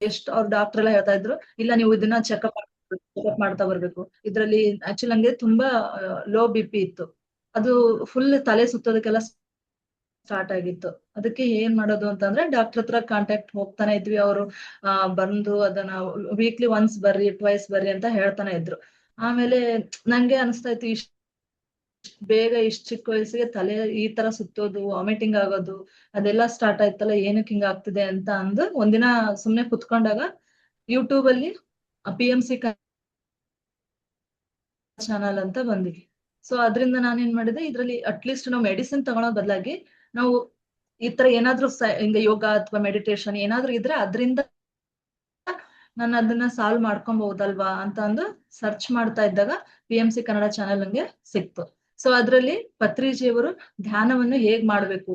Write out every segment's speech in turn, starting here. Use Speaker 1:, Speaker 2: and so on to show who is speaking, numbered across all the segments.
Speaker 1: ಎಷ್ಟು ಅವ್ರ ಡಾಕ್ಟರ್ ಎಲ್ಲ ಹೇಳ್ತಾ ಇದ್ರು, ಇಲ್ಲ ನೀವು ಇದನ್ನ ಚೆಕಪ್ ಮಾಡ್ತಾ ಬರ್ಬೇಕು. ಇದ್ರಲ್ಲಿ ಆಕ್ಚುಲಿ ನಂಗೆ ತುಂಬಾ ಲೋ BP ಇತ್ತು. ಅದು ಫುಲ್ ತಲೆ ಸುತ್ತೋದಕ್ಕೆಲ್ಲ ಸ್ಟಾರ್ಟ್ ಆಗಿತ್ತು. ಅದಕ್ಕೆ ಏನ್ ಮಾಡೋದು ಅಂತಂದ್ರೆ ಡಾಕ್ಟರ್ ಹತ್ರ ಕಾಂಟ್ಯಾಕ್ಟ್ ಹೋಗ್ತಾನೆ ಇದ್ವಿ. ಅವರು ಬಂದು ಅದನ್ನ ವೀಕ್ಲಿ ಒನ್ಸ್ ಬರ್ರಿ, ಟ್ವೈಸ್ ಬರ್ರಿ ಅಂತ ಹೇಳ್ತಾನೆ ಇದ್ರು. ಆಮೇಲೆ ನಂಗೆ ಅನಿಸ್ತಾ ಇತ್ತು, ಇಷ್ಟ ಬೇಗ ಇಷ್ಟ ಚಿಕ್ಕ ವಯಸ್ಸಿಗೆ ತಲೆ ಈ ತರ ಸುತ್ತೋದು, ವಾಮಿಟಿಂಗ್ ಆಗೋದು ಅದೆಲ್ಲ ಸ್ಟಾರ್ಟ್ ಆಯ್ತಲ್ಲ, ಏನಕ್ಕೆ ಹಿಂಗ ಆಗ್ತಿದೆ ಅಂತ ಅಂದು ಒಂದಿನ ಸುಮ್ನೆ ಕುತ್ಕೊಂಡಾಗ ಯೂಟ್ಯೂಬ್ ಅಲ್ಲಿ PMC ಚಾನಲ್ ಅಂತ ಬಂದಿವಿ. ಸೊ ಅದ್ರಿಂದ ನಾನೇನ್ ಮಾಡಿದೆ, ಇದ್ರಲ್ಲಿ ಅಟ್ಲೀಸ್ಟ್ ನಾವು ಮೆಡಿಸಿನ್ ತಗೊಳೋ ಬದಲಾಗಿ ನಾವು ಈ ತರ ಏನಾದ್ರೂ ಹಿಂಗ ಯೋಗ ಅಥವಾ ಮೆಡಿಟೇಷನ್ ಏನಾದ್ರೂ ಇದ್ರೆ ಅದ್ರಿಂದ ನಾನು ಅದನ್ನ ಸಾಲ್ವ್ ಮಾಡ್ಕೊಬಹುದಲ್ವಾ ಅಂತ ಅಂದು ಸರ್ಚ್ ಮಾಡ್ತಾ ಇದ್ದಾಗ PMC ಕನ್ನಡ ಚಾನೆಲ್ ನಂಗೆ ಸಿಕ್ತು. ಸೊ ಅದ್ರಲ್ಲಿ ಪತ್ರಿಜಿಯವರು ಧ್ಯಾನವನ್ನು ಹೇಗ್ ಮಾಡ್ಬೇಕು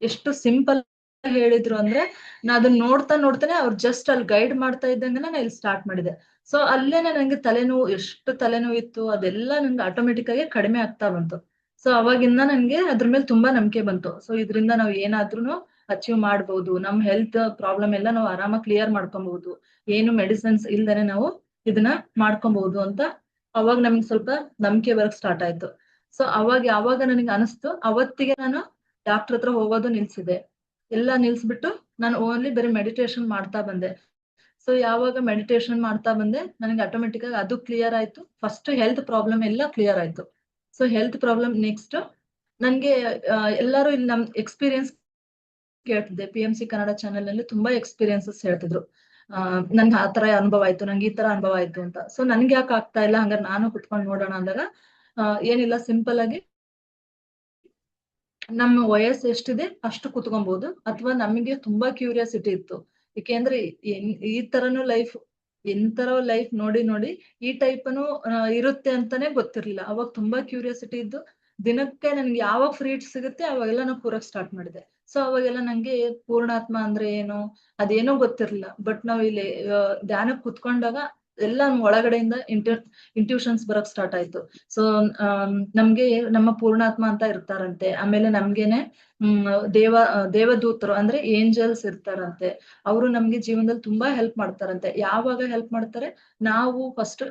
Speaker 1: ಎಷ್ಟು ಸಿಂಪಲ್ ಹೇಳಿದ್ರು ಅಂದ್ರೆ, ನಾ ಅದನ್ನ ನೋಡ್ತಾನೆ ಅವ್ರು ಜಸ್ಟ್ ಅಲ್ಲಿ ಗೈಡ್ ಮಾಡ್ತಾ ಇದ್ದಂಗೆ ನಾನು ಇಲ್ಲಿ ಸ್ಟಾರ್ಟ್ ಮಾಡಿದೆ. ಸೊ ಅಲ್ಲೇನೆ ನಂಗೆ ತಲೆನೋವು, ಎಷ್ಟು ತಲೆನೋವು ಇತ್ತು ಅದೆಲ್ಲ ನಂಗೆ ಆಟೋಮೆಟಿಕ್ ಆಗಿ ಕಡಿಮೆ ಆಗ್ತಾ ಬಂತು. ಸೊ ಅವಾಗಿಂದ ನನ್ಗೆ ಅದ್ರ ಮೇಲೆ ತುಂಬಾ ನಂಬಿಕೆ ಬಂತು. ಸೊ ಇದ್ರಿಂದ ನಾವು ಏನಾದ್ರೂ ಅಚೀವ್ ಮಾಡ್ಬೋದು, ನಮ್ ಹೆಲ್ತ್ ಪ್ರಾಬ್ಲಮ್ ಎಲ್ಲ ನಾವು ಆರಾಮಾಗಿ ಕ್ಲಿಯರ್ ಮಾಡ್ಕೊಬಹುದು, ಏನು ಮೆಡಿಸಿನ್ಸ್ ಇಲ್ದೇನೆ ನಾವು ಇದನ್ನ ಮಾಡ್ಕೊಬಹುದು ಅಂತ ಅವಾಗ ನಮ್ಗೆ ಸ್ವಲ್ಪ ನಂಬಿಕೆ ಬರಕ್ ಸ್ಟಾರ್ಟ್ ಆಯ್ತು. ಸೊ ಅವಾಗ ಯಾವಾಗ ನನಗೆ ಅನಿಸ್ತು, ಅವತ್ತಿಗೆ ನಾನು ಡಾಕ್ಟರ್ ಹತ್ರ ಹೋಗೋದು ನಿಲ್ಸಿದೆ. ಎಲ್ಲ ನಿಲ್ಸ್ಬಿಟ್ಟು ನಾನು ಓನ್ಲಿ ಬರೀ ಮೆಡಿಟೇಷನ್ ಮಾಡ್ತಾ ಬಂದೆ. ಸೊ ಯಾವಾಗ ಮೆಡಿಟೇಷನ್ ಮಾಡ್ತಾ ಬಂದೆ ನನಗೆ ಆಟೋಮೆಟಿಕ್ ಆಗಿ ಅದು ಕ್ಲಿಯರ್ ಆಯ್ತು. ಫಸ್ಟ್ ಹೆಲ್ತ್ ಪ್ರಾಬ್ಲಮ್ ಎಲ್ಲ ಕ್ಲಿಯರ್ ಆಯ್ತು. ಸೊ ಹೆಲ್ತ್ ಪ್ರಾಬ್ಲಮ್ ನೆಕ್ಸ್ಟ್ ನನ್ಗೆ ಎಲ್ಲರೂ ಇಲ್ಲಿ ನಮ್ ಎಕ್ಸ್ಪೀರಿಯನ್ಸ್ ಕೇಳ್ತಿದ್ದೆ. PMC ಕನ್ನಡ ಚಾನೆಲ್ ನಲ್ಲಿ ತುಂಬಾ ಎಕ್ಸ್ಪೀರಿಯನ್ಸಸ್ ಹೇಳ್ತಿದ್ರು, ನನ್ಗೆ ಆ ತರ ಅನುಭವ ಆಯ್ತು, ನಂಗೆ ಈ ತರ ಅನುಭವ ಆಯ್ತು ಅಂತ. ಸೊ ನನ್ಗೆ ಯಾಕೆ ಆಗ್ತಾ ಇಲ್ಲ, ಹಂಗಾರೆ ನಾನು ಕುತ್ಕೊಂಡು ನೋಡೋಣ ಅಂದಾಗ ಏನಿಲ್ಲ, ಸಿಂಪಲ್ ಆಗಿ ನಮ್ಮ ವಯಸ್ಸು ಎಷ್ಟಿದೆ ಅಷ್ಟು ಕುತ್ಕೊಬಹುದು, ಅಥವಾ ನಮಗೆ ತುಂಬಾ ಕ್ಯೂರಿಯಾಸಿಟಿ ಇತ್ತು. ಏಕೆಂದ್ರೆ ಈ ತರನು ಲೈಫ್, ಎಂತರ ಲೈಫ್ ನೋಡಿ ನೋಡಿ ಈ ಟೈಪನು ಇರುತ್ತೆ ಅಂತಾನೆ ಗೊತ್ತಿರ್ಲಿಲ್ಲ. ಅವಾಗ ತುಂಬಾ ಕ್ಯೂರಿಯಾಸಿಟಿ ಇದ್ದು ದಿನಕ್ಕೆ ನನ್ಗೆ ಯಾವಾಗ ಫ್ರೀ ಸಿಗುತ್ತೆ ಅವಾಗೆಲ್ಲ ನಾವು ಕೂರಕ್ ಸ್ಟಾರ್ಟ್ ಮಾಡಿದೆ. ಸೊ ಅವಾಗೆಲ್ಲ ನಂಗೆ ಪೂರ್ಣಾತ್ಮ ಅಂದ್ರೆ ಏನು ಅದೇನೋ ಗೊತ್ತಿರ್ಲಿಲ್ಲ. ಬಟ್ ನಾವ್ ಇಲ್ಲಿ ಧ್ಯಾನಕ್ಕೆ ಕುತ್ಕೊಂಡಾಗ ಎಲ್ಲ ಒಳಗಡೆಯಿಂದ ಇಂಟ್ಯೂಷನ್ಸ್ ಬರಕ್ ಸ್ಟಾರ್ಟ್ ಆಯ್ತು. ಸೊ ನಮ್ಗೆ ನಮ್ಮ ಪೂರ್ಣಾತ್ಮ ಅಂತ ಇರ್ತಾರಂತೆ. ಆಮೇಲೆ ನಮ್ಗೇನೆ ದೇವದೂತರು ಅಂದ್ರೆ ಏಂಜಲ್ಸ್ ಇರ್ತಾರಂತೆ. ಅವರು ನಮ್ಗೆ ಜೀವನದಲ್ಲಿ ತುಂಬಾ ಹೆಲ್ಪ್ ಮಾಡ್ತಾರಂತೆ. ಯಾವಾಗ ಹೆಲ್ಪ್ ಮಾಡ್ತಾರೆ, ನಾವು ಫಸ್ಟ್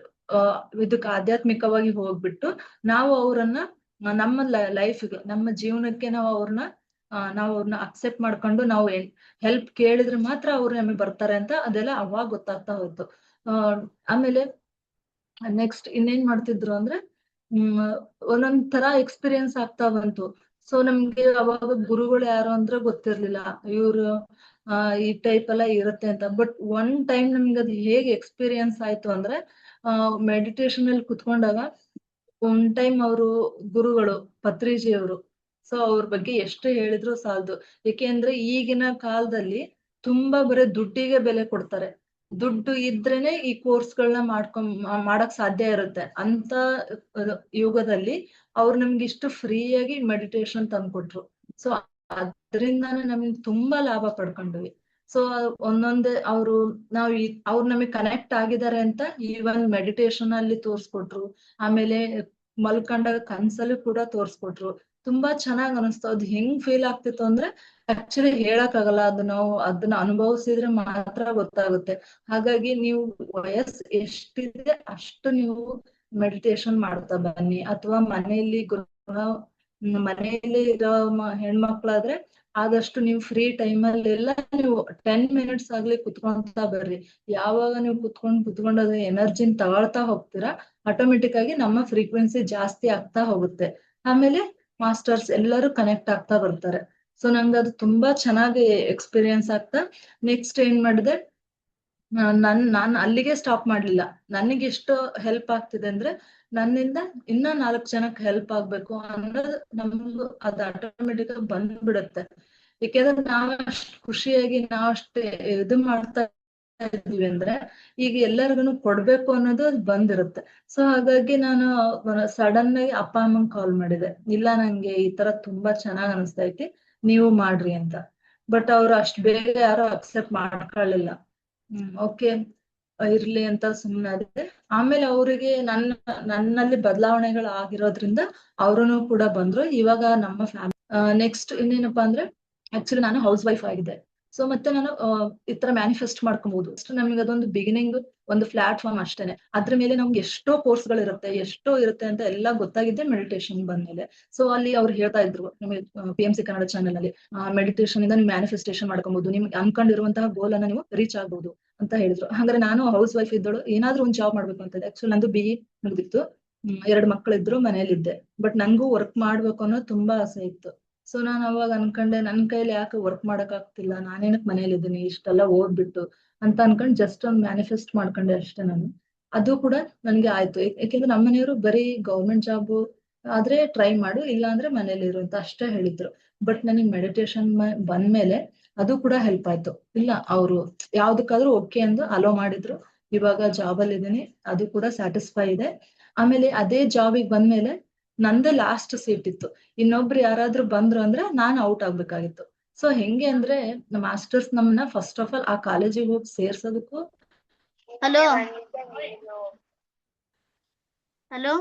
Speaker 1: ಇದಕ್ಕೆ ಆಧ್ಯಾತ್ಮಿಕವಾಗಿ ಹೋಗ್ಬಿಟ್ಟು ನಾವು ಅವ್ರನ್ನ ನಮ್ಮ ಲೈಫ್ಗೆ, ನಮ್ಮ ಜೀವನಕ್ಕೆ ನಾವು ಅವ್ರನ್ನ ಅಕ್ಸೆಪ್ಟ್ ಮಾಡ್ಕೊಂಡು ನಾವು ಹೆಲ್ಪ್ ಕೇಳಿದ್ರೆ ಮಾತ್ರ ಅವ್ರು ನಮಗೆ ಬರ್ತಾರೆ ಅಂತ ಅದೆಲ್ಲ ಅವಾಗ ಗೊತ್ತಾಗ್ತಾ ಹೋಯ್ತು. ಆಮೇಲೆ ನೆಕ್ಸ್ಟ್ ಇನ್ನೇನ್ ಮಾಡ್ತಿದ್ರು ಅಂದ್ರೆ ಒಂದೊಂದ್ ತರ ಎಕ್ಸ್ಪೀರಿಯನ್ಸ್ ಆಗ್ತಾ ಬಂತು. ಸೊ ನಮ್ಗೆ ಅವಾಗ ಗುರುಗಳು ಯಾರು ಅಂದ್ರೆ ಗೊತ್ತಿರ್ಲಿಲ್ಲ, ಇವ್ರು ಈ ಟೈಪ್ ಎಲ್ಲ ಇರುತ್ತೆ ಅಂತ. ಬಟ್ ಒನ್ ಟೈಮ್ ನಮ್ಗೆ ಅದು ಹೇಗೆ ಎಕ್ಸ್ಪೀರಿಯನ್ಸ್ ಆಯ್ತು ಅಂದ್ರೆ, ಮೆಡಿಟೇಷನ್ ಅಲ್ಲಿ ಕುತ್ಕೊಂಡಾಗ ಒನ್ ಟೈಮ್ ಅವರು ಗುರುಗಳು ಪತ್ರಿಜಿಯವರು, ಸೊ ಅವ್ರ ಬಗ್ಗೆ ಎಷ್ಟು ಹೇಳಿದ್ರು ಸಾಲದು. ಏಕೆಂದ್ರೆ ಈಗಿನ ಕಾಲದಲ್ಲಿ ತುಂಬಾ ಬರೀ ದುಡ್ಡಿಗೆ ಬೆಲೆ ಕೊಡ್ತಾರೆ. ದುಡ್ಡು ಇದ್ರೇನೆ ಈ ಕೋರ್ಸ್ಗಳನ್ನ ಮಾಡಕ್ ಸಾಧ್ಯ ಇರುತ್ತೆ ಅಂತ ಯುಗದಲ್ಲಿ ಅವ್ರು ನಮ್ಗೆ ಇಷ್ಟು ಫ್ರೀಯಾಗಿ ಮೆಡಿಟೇಷನ್ ತಂದ್ಕೊಟ್ರು. ಸೊ ಅದರಿಂದಾನೇ ನಮ್ಗೆ ತುಂಬಾ ಲಾಭ ಪಡ್ಕೊಂಡ್ವಿ. ಸೊ ಒಂದೊಂದೇ ಅವ್ರು ನಮಗೆ ಕನೆಕ್ಟ್ ಆಗಿದ್ದಾರೆ ಅಂತ ಈವನ್ ಮೆಡಿಟೇಷನ್ ಅಲ್ಲಿ ತೋರ್ಸ್ಕೊಟ್ರು. ಆಮೇಲೆ ಮಲ್ಕೊಂಡಾಗ ಕನ್ಸಲ್ಲೂ ಕೂಡ ತೋರ್ಸ್ಕೊಟ್ರು. ತುಂಬಾ ಚೆನ್ನಾಗ್ ಅನಿಸ್ತು. ಅದು ಹೆಂಗ್ ಫೀಲ್ ಆಗ್ತಿತ್ತು ಅಂದ್ರೆ ಆಕ್ಚುಲಿ ಹೇಳಕ್ ಆಗಲ್ಲ, ಅದು ನಾವು ಅದನ್ನ ಅನುಭವಿಸಿದ್ರೆ ಮಾತ್ರ ಗೊತ್ತಾಗುತ್ತೆ. ಹಾಗಾಗಿ ನೀವು ವಯಸ್ಸು ಎಷ್ಟಿದೆ ಅಷ್ಟು ನೀವು ಮೆಡಿಟೇಷನ್ ಮಾಡ್ತಾ ಬನ್ನಿ. ಅಥವಾ ಮನೆಯಲ್ಲಿ ಇರೋ ಹೆಣ್ಮಕ್ಳಾದ್ರೆ ಆದಷ್ಟು ನೀವು ಫ್ರೀ ಟೈಮಲ್ಲೆಲ್ಲ ನೀವು 10 ಮಿನಿಟ್ಸ್ ಆಗ್ಲಿ ಕುತ್ಕೊಂತಾ ಬರ್ರಿ. ಯಾವಾಗ ನೀವು ಕುತ್ಕೊಂಡು ಅದ್ರ ಎನರ್ಜಿನ ತಗೊಳ್ತಾ ಹೋಗ್ತೀರಾ, ಆಟೋಮೆಟಿಕ್ ಆಗಿ ನಮ್ಮ ಫ್ರೀಕ್ವೆನ್ಸಿ ಜಾಸ್ತಿ ಆಗ್ತಾ ಹೋಗುತ್ತೆ. ಆಮೇಲೆ ಮಾಸ್ಟರ್ಸ್ ಎಲ್ಲರೂ ಕನೆಕ್ಟ್ ಆಗ್ತಾ ಬರ್ತಾರೆ. ಸೊ ನಂಗೆ ಅದು ತುಂಬಾ ಚೆನ್ನಾಗಿ ಎಕ್ಸ್ಪೀರಿಯನ್ಸ್ ಆಗ್ತಾ ನೆಕ್ಸ್ಟ್ ಏನ್ ಮಾಡಿದೆ, ನಾನು ಅಲ್ಲಿಗೆ ಸ್ಟಾಪ್ ಮಾಡ್ಲಿಲ್ಲ. ನನಗೆ ಎಷ್ಟು ಹೆಲ್ಪ್ ಆಗ್ತಿದೆ ಅಂದ್ರೆ ನನ್ನಿಂದ ಇನ್ನ 4 ಜನಕ್ಕೆ ಹೆಲ್ಪ್ ಆಗ್ಬೇಕು ಅನ್ನೋದು ನಮ್ಗೂ ಅದು ಆಟೋಮೆಟಿಕ್ ಆಗಿ ಬಂದ್ಬಿಡುತ್ತೆ. ಯಾಕೆಂದ್ರೆ ನಾವಷ್ಟು ಖುಷಿಯಾಗಿ ನಾವಷ್ಟು ಇದು ಮಾಡ್ತಾ ಇದ್ವಿ ಅಂದ್ರೆ ಈಗ ಎಲ್ಲರಿಗೂ ಕೊಡ್ಬೇಕು ಅನ್ನೋದು ಬಂದಿರುತ್ತೆ. ಸೊ ಹಾಗಾಗಿ ನಾನು ಸಡನ್ ಆಗಿ ಅಪ್ಪ ಅಮ್ಮಂಗ್ ಕಾಲ್ ಮಾಡಿದೆ, ಇಲ್ಲ ನಂಗೆ ಈ ತರ ತುಂಬಾ ಚೆನ್ನಾಗ್ ಅನಿಸ್ತೈತಿ, ನೀವು ಮಾಡ್ರಿ ಅಂತ. ಬಟ್ ಅವ್ರು ಅಷ್ಟ್ ಬೇಗ ಯಾರು ಅಕ್ಸೆಪ್ಟ್ ಮಾಡ್ಕೊಳ್ಳಿಲ್ಲ. ಓಕೆ ಇರ್ಲಿ ಅಂತ ಸುಮ್ಮನಾದೆ. ಆಮೇಲೆ ಅವರಿಗೆ ನನ್ನಲ್ಲಿ ಬದಲಾವಣೆಗಳು ಆಗಿರೋದ್ರಿಂದ ಅವ್ರೂ ಕೂಡ ಬಂದ್ರು. ಇವಾಗ ನಮ್ಮ ಫ್ಯಾಮಿಲಿ ನೆಕ್ಸ್ಟ್ ಇನ್ನೇನಪ್ಪಾ ಅಂದ್ರೆ, ಆಕ್ಚುಲಿ ನಾನು ಹೌಸ್ ವೈಫ್ ಆಗಿದ್ದೆ. ಸೊ ಮತ್ತೆ ನಾನು ಈ ತರ ಮ್ಯಾನಿಫೆಸ್ಟ್ ಮಾಡ್ಕೊಬಹುದು. ಅಷ್ಟು ನಮ್ಗೆ ಅದೊಂದು ಬಿಗಿನಿಂಗ್, ಒಂದು ಪ್ಲಾಟ್ಫಾರ್ಮ್ ಅಷ್ಟೇನೆ. ಅದ್ರ ಮೇಲೆ ನಮ್ಗೆ ಎಷ್ಟೋ ಕೋರ್ಸ್ ಗಳಿರುತ್ತೆ, ಎಷ್ಟೋ ಇರುತ್ತೆ ಅಂತ ಎಲ್ಲ ಗೊತ್ತಾಗಿದ್ದೆ ಮೆಡಿಟೇಷನ್ ಬಂದ್ಮೇಲೆ. ಸೊ ಅಲ್ಲಿ ಅವ್ರು ಹೇಳ್ತಾ ಇದ್ರು ನಿಮಗೆ PMC ಕನ್ನಡ ಚಾನೆಲ್ ಅಲ್ಲಿ, ಮೆಡಿಟೇಷನ್ ಇಂದ ನೀವು ಮ್ಯಾನಿಫೆಸ್ಟೇಷನ್ ಮಾಡ್ಕೊಬಹುದು, ನಿಮ್ಗೆ ಅನ್ಕೊಂಡಿರುವಂತಹ ಗೋಲ್ ಅನ್ನ ನೀವು ರೀಚ್ ಆಗ್ಬಹುದು ಅಂತ ಹೇಳಿದ್ರು. ಹಾಗಾದ್ರೆ ನಾನು ಹೌಸ್ ವೈಫ್ ಇದ್ದಳು, ಏನಾದ್ರೂ ಒಂದು ಜಾಬ್ ಮಾಡ್ಬೇಕು ಅಂತ. ಆಕ್ಚುಲಿ ನಂದು BE ಮುಗ್ದಿತ್ತು, 2 ಮಕ್ಕಳಿದ್ರು, ಮನೇಲಿದ್ದೆ. ಬಟ್ ನನ್ಗೂ ವರ್ಕ್ ಮಾಡ್ಬೇಕು ಅನ್ನೋ ತುಂಬಾ ಆಸೆ ಇತ್ತು. ಸೊ ನಾನ್ ಅವಾಗ ಅನ್ಕೊಂಡೆ, ನನ್ ಕೈಲಿ ಯಾಕೆ ವರ್ಕ್ ಮಾಡಕ್ ಆಗ್ತಿಲ್ಲ, ನಾನೇನಕ್ ಮನೇಲಿ ಇದ್ದೀನಿ ಇಷ್ಟೆಲ್ಲ ಓದ್ಬಿಟ್ಟು ಅಂತ ಅನ್ಕೊಂಡ್ ಜಸ್ಟ್ ಒಂದ್ ಮ್ಯಾನಿಫೆಸ್ಟ್ ಮಾಡ್ಕೊಂಡೆ ಅಷ್ಟೇ ನಾನು. ಅದು ಕೂಡ ನನ್ಗೆ ಆಯ್ತು. ಯಾಕೆಂದ್ರೆ ನಮ್ಮ ಮನೆಯವರು ಬರೀ ಗೌರ್ಮೆಂಟ್ ಜಾಬ್ ಆದ್ರೆ ಟ್ರೈ ಮಾಡು, ಇಲ್ಲ ಅಂದ್ರೆ ಮನೇಲಿ ಇರು ಅಂತ ಅಷ್ಟೇ ಹೇಳಿದ್ರು. ಬಟ್ ನನಗೆ ಮೆಡಿಟೇಷನ್ ಬಂದ್ಮೇಲೆ ಅದು ಕೂಡ ಹೆಲ್ಪ್ ಆಯ್ತು. ಇಲ್ಲ, ಅವರು ಯಾವ್ದಕ್ಕಾದ್ರೂ ಓಕೆ ಎಂದು ಅಲೋ ಮಾಡಿದ್ರು. ಇವಾಗ ಜಾಬ್ ಅಲ್ಲಿ ಇದೀನಿ, ಅದು ಕೂಡ ಸ್ಯಾಟಿಸ್ಫೈ ಇದೆ. ಆಮೇಲೆ ಅದೇ ಜಾಬಿಗೆ ಬಂದ್ಮೇಲೆ ನಂದೇ ಲಾಸ್ಟ್ ಸೀಟ್ ಇತ್ತು. ಇನ್ನೊಬ್ರು ಯಾರಾದ್ರೂ ಬಂದ್ರು ಅಂದ್ರೆ ನಾನು ಔಟ್ ಆಗ್ಬೇಕಾಗಿತ್ತು. ಸೊ ಹೆಂಗೆ ಅಂದ್ರೆ ಮಾಸ್ಟರ್ಸ್ ನಮ್ಮನ್ನ ಫಸ್ಟ್ ಆಫ್ ಆಲ್ ಆ ಕಾಲೇಜಿಗೆ ಹೋಗಿ ಸೇರ್ಸೋದಕ್ಕೂ.
Speaker 2: ಹಲೋ ಹಲೋ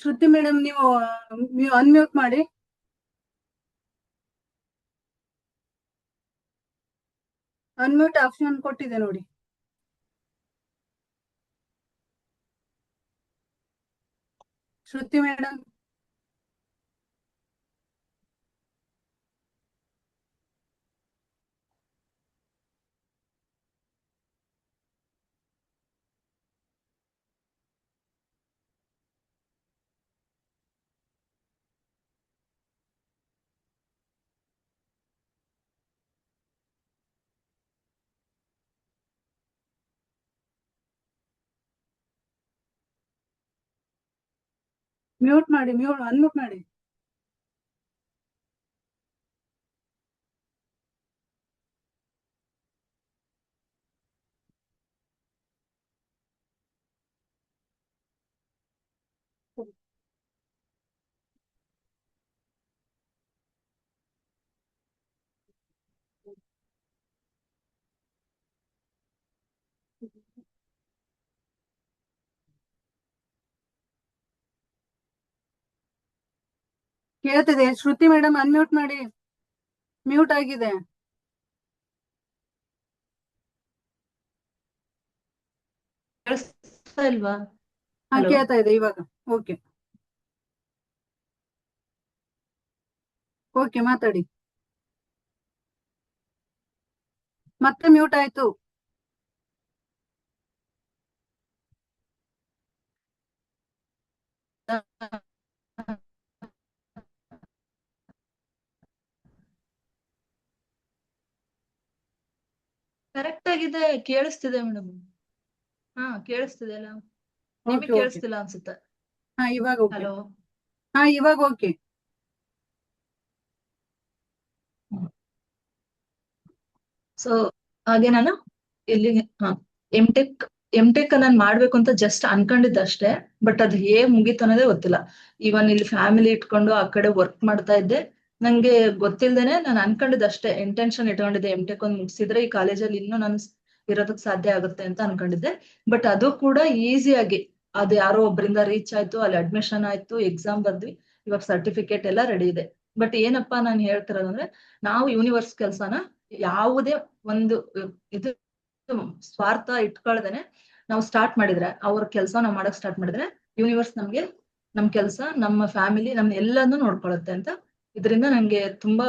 Speaker 3: ಶ್ರುತಿ ಮೇಡಮ್, ನೀವು ಅನ್ಮ್ಯೂಟ್ ಮಾಡಿ. ಅನ್ಮ್ಯೂಟ್ ಆಪ್ಷನ್ ಕೊಟ್ಟಿದೆ ನೋಡಿ. ಶ್ರುತಿ ಮೇಡಮ್, ಮ್ಯೂಟ್ ಮಾಡಿ, ಅನ್ಮ್ಯೂಟ್ ಮಾಡಿ. ಕೇಳ್ತಿದೆ. ಶ್ರುತಿ ಮೇಡಮ್ ಅನ್ಮ್ಯೂಟ್ ಮಾಡಿ, ಮ್ಯೂಟ್ ಆಗಿದೆ.
Speaker 1: ಕೇಳಿಸ್ತಾ ಇಲ್ವಾ?
Speaker 3: ಕೇಳ್ತಾ ಇದೆ ಇವಾಗ. ಓಕೆ ಓಕೆ, ಮಾತಾಡಿ. ಮತ್ತೆ ಮ್ಯೂಟ್ ಆಯ್ತು.
Speaker 1: ಕರೆಕ್ಟ್ ಆಗಿದೆ, ಕೇಳಿಸ್ತಿದೆ ಮೇಡಮ್. ಕೇಳಿಸ್ತಿದೆ ಅಲ್ಲ? ನಿಮಗೆ ಕೇಳಿಸ್ತಿಲ್ಲ ಅನ್ಸುತ್ತೆ.
Speaker 3: ಇವಾಗ ಓಕೆ.
Speaker 1: ಹಲೋ.
Speaker 3: ಇವಾಗ ಓಕೆ.
Speaker 1: ಸೊ ಹಾಗೆ ನಾನು ಇಲ್ಲಿ ಎಂ ಟೆಕ್ ನಾನು ಮಾಡ್ಬೇಕು ಅಂತ ಜಸ್ಟ್ ಅನ್ಕೊಂಡಿದ್ದಷ್ಟೇ. ಬಟ್ ಅದು ಹೇಗ್ ಮುಗೀತು ಅನ್ನೋದೇ ಗೊತ್ತಿಲ್ಲ. ಇವನ್ ಇಲ್ಲಿ ಫ್ಯಾಮಿಲಿ ಇಟ್ಕೊಂಡು ಆ ಕಡೆ ವರ್ಕ್ ಮಾಡ್ತಾ ಇದ್ದೆ. ನಂಗೆ ಗೊತ್ತಿಲ್ದೇನೆ ನಾನು ಅನ್ಕೊಂಡಿದ್ದಷ್ಟೇ, ಇಂಟೆನ್ಷನ್ ಇಟ್ಕೊಂಡಿದ್ದೆ ಎಂ ಟೆಕ್ ಒಂದ್ ಮುಗಿಸಿದ್ರೆ ಈ ಕಾಲೇಜಲ್ಲಿ ಇನ್ನೂ ನಾನು ಇರೋದಕ್ ಸಾಧ್ಯ ಆಗುತ್ತೆ ಅಂತ ಅನ್ಕೊಂಡಿದ್ದೆ. ಬಟ್ ಅದು ಕೂಡ ಈಸಿಯಾಗಿ ಅದು ಯಾರೋ ಒಬ್ರಿಂದ ರೀಚ್ ಆಯ್ತು, ಅಲ್ಲಿ ಅಡ್ಮಿಷನ್ ಆಯ್ತು, ಎಕ್ಸಾಮ್ ಬರ್ದ್ವಿ, ಇವಾಗ ಸರ್ಟಿಫಿಕೇಟ್ ಎಲ್ಲ ರೆಡಿ ಇದೆ. ಬಟ್ ಏನಪ್ಪಾ ನಾನು ಹೇಳ್ತಿರೋದಂದ್ರೆ, ನಾವು ಯೂನಿವರ್ಸ್ ಕೆಲ್ಸನ ಯಾವುದೇ ಒಂದು ಇದು ಸ್ವಾರ್ಥ ಇಟ್ಕೊಳ್ದೇನೆ ನಾವು ಸ್ಟಾರ್ಟ್ ಮಾಡಿದ್ರೆ, ಅವ್ರ ಕೆಲಸ ನಾವು ಮಾಡಕ್ ಸ್ಟಾರ್ಟ್ ಮಾಡಿದ್ರೆ, ಯೂನಿವರ್ಸ್ ನಮ್ಗೆ ನಮ್ ಕೆಲ್ಸ, ನಮ್ಮ ಫ್ಯಾಮಿಲಿ, ನಮ್ ಎಲ್ಲಾನು ನೋಡ್ಕೊಳುತ್ತೆ ಅಂತ ಇದರಿಂದ ನಂಗೆ ತುಂಬಾ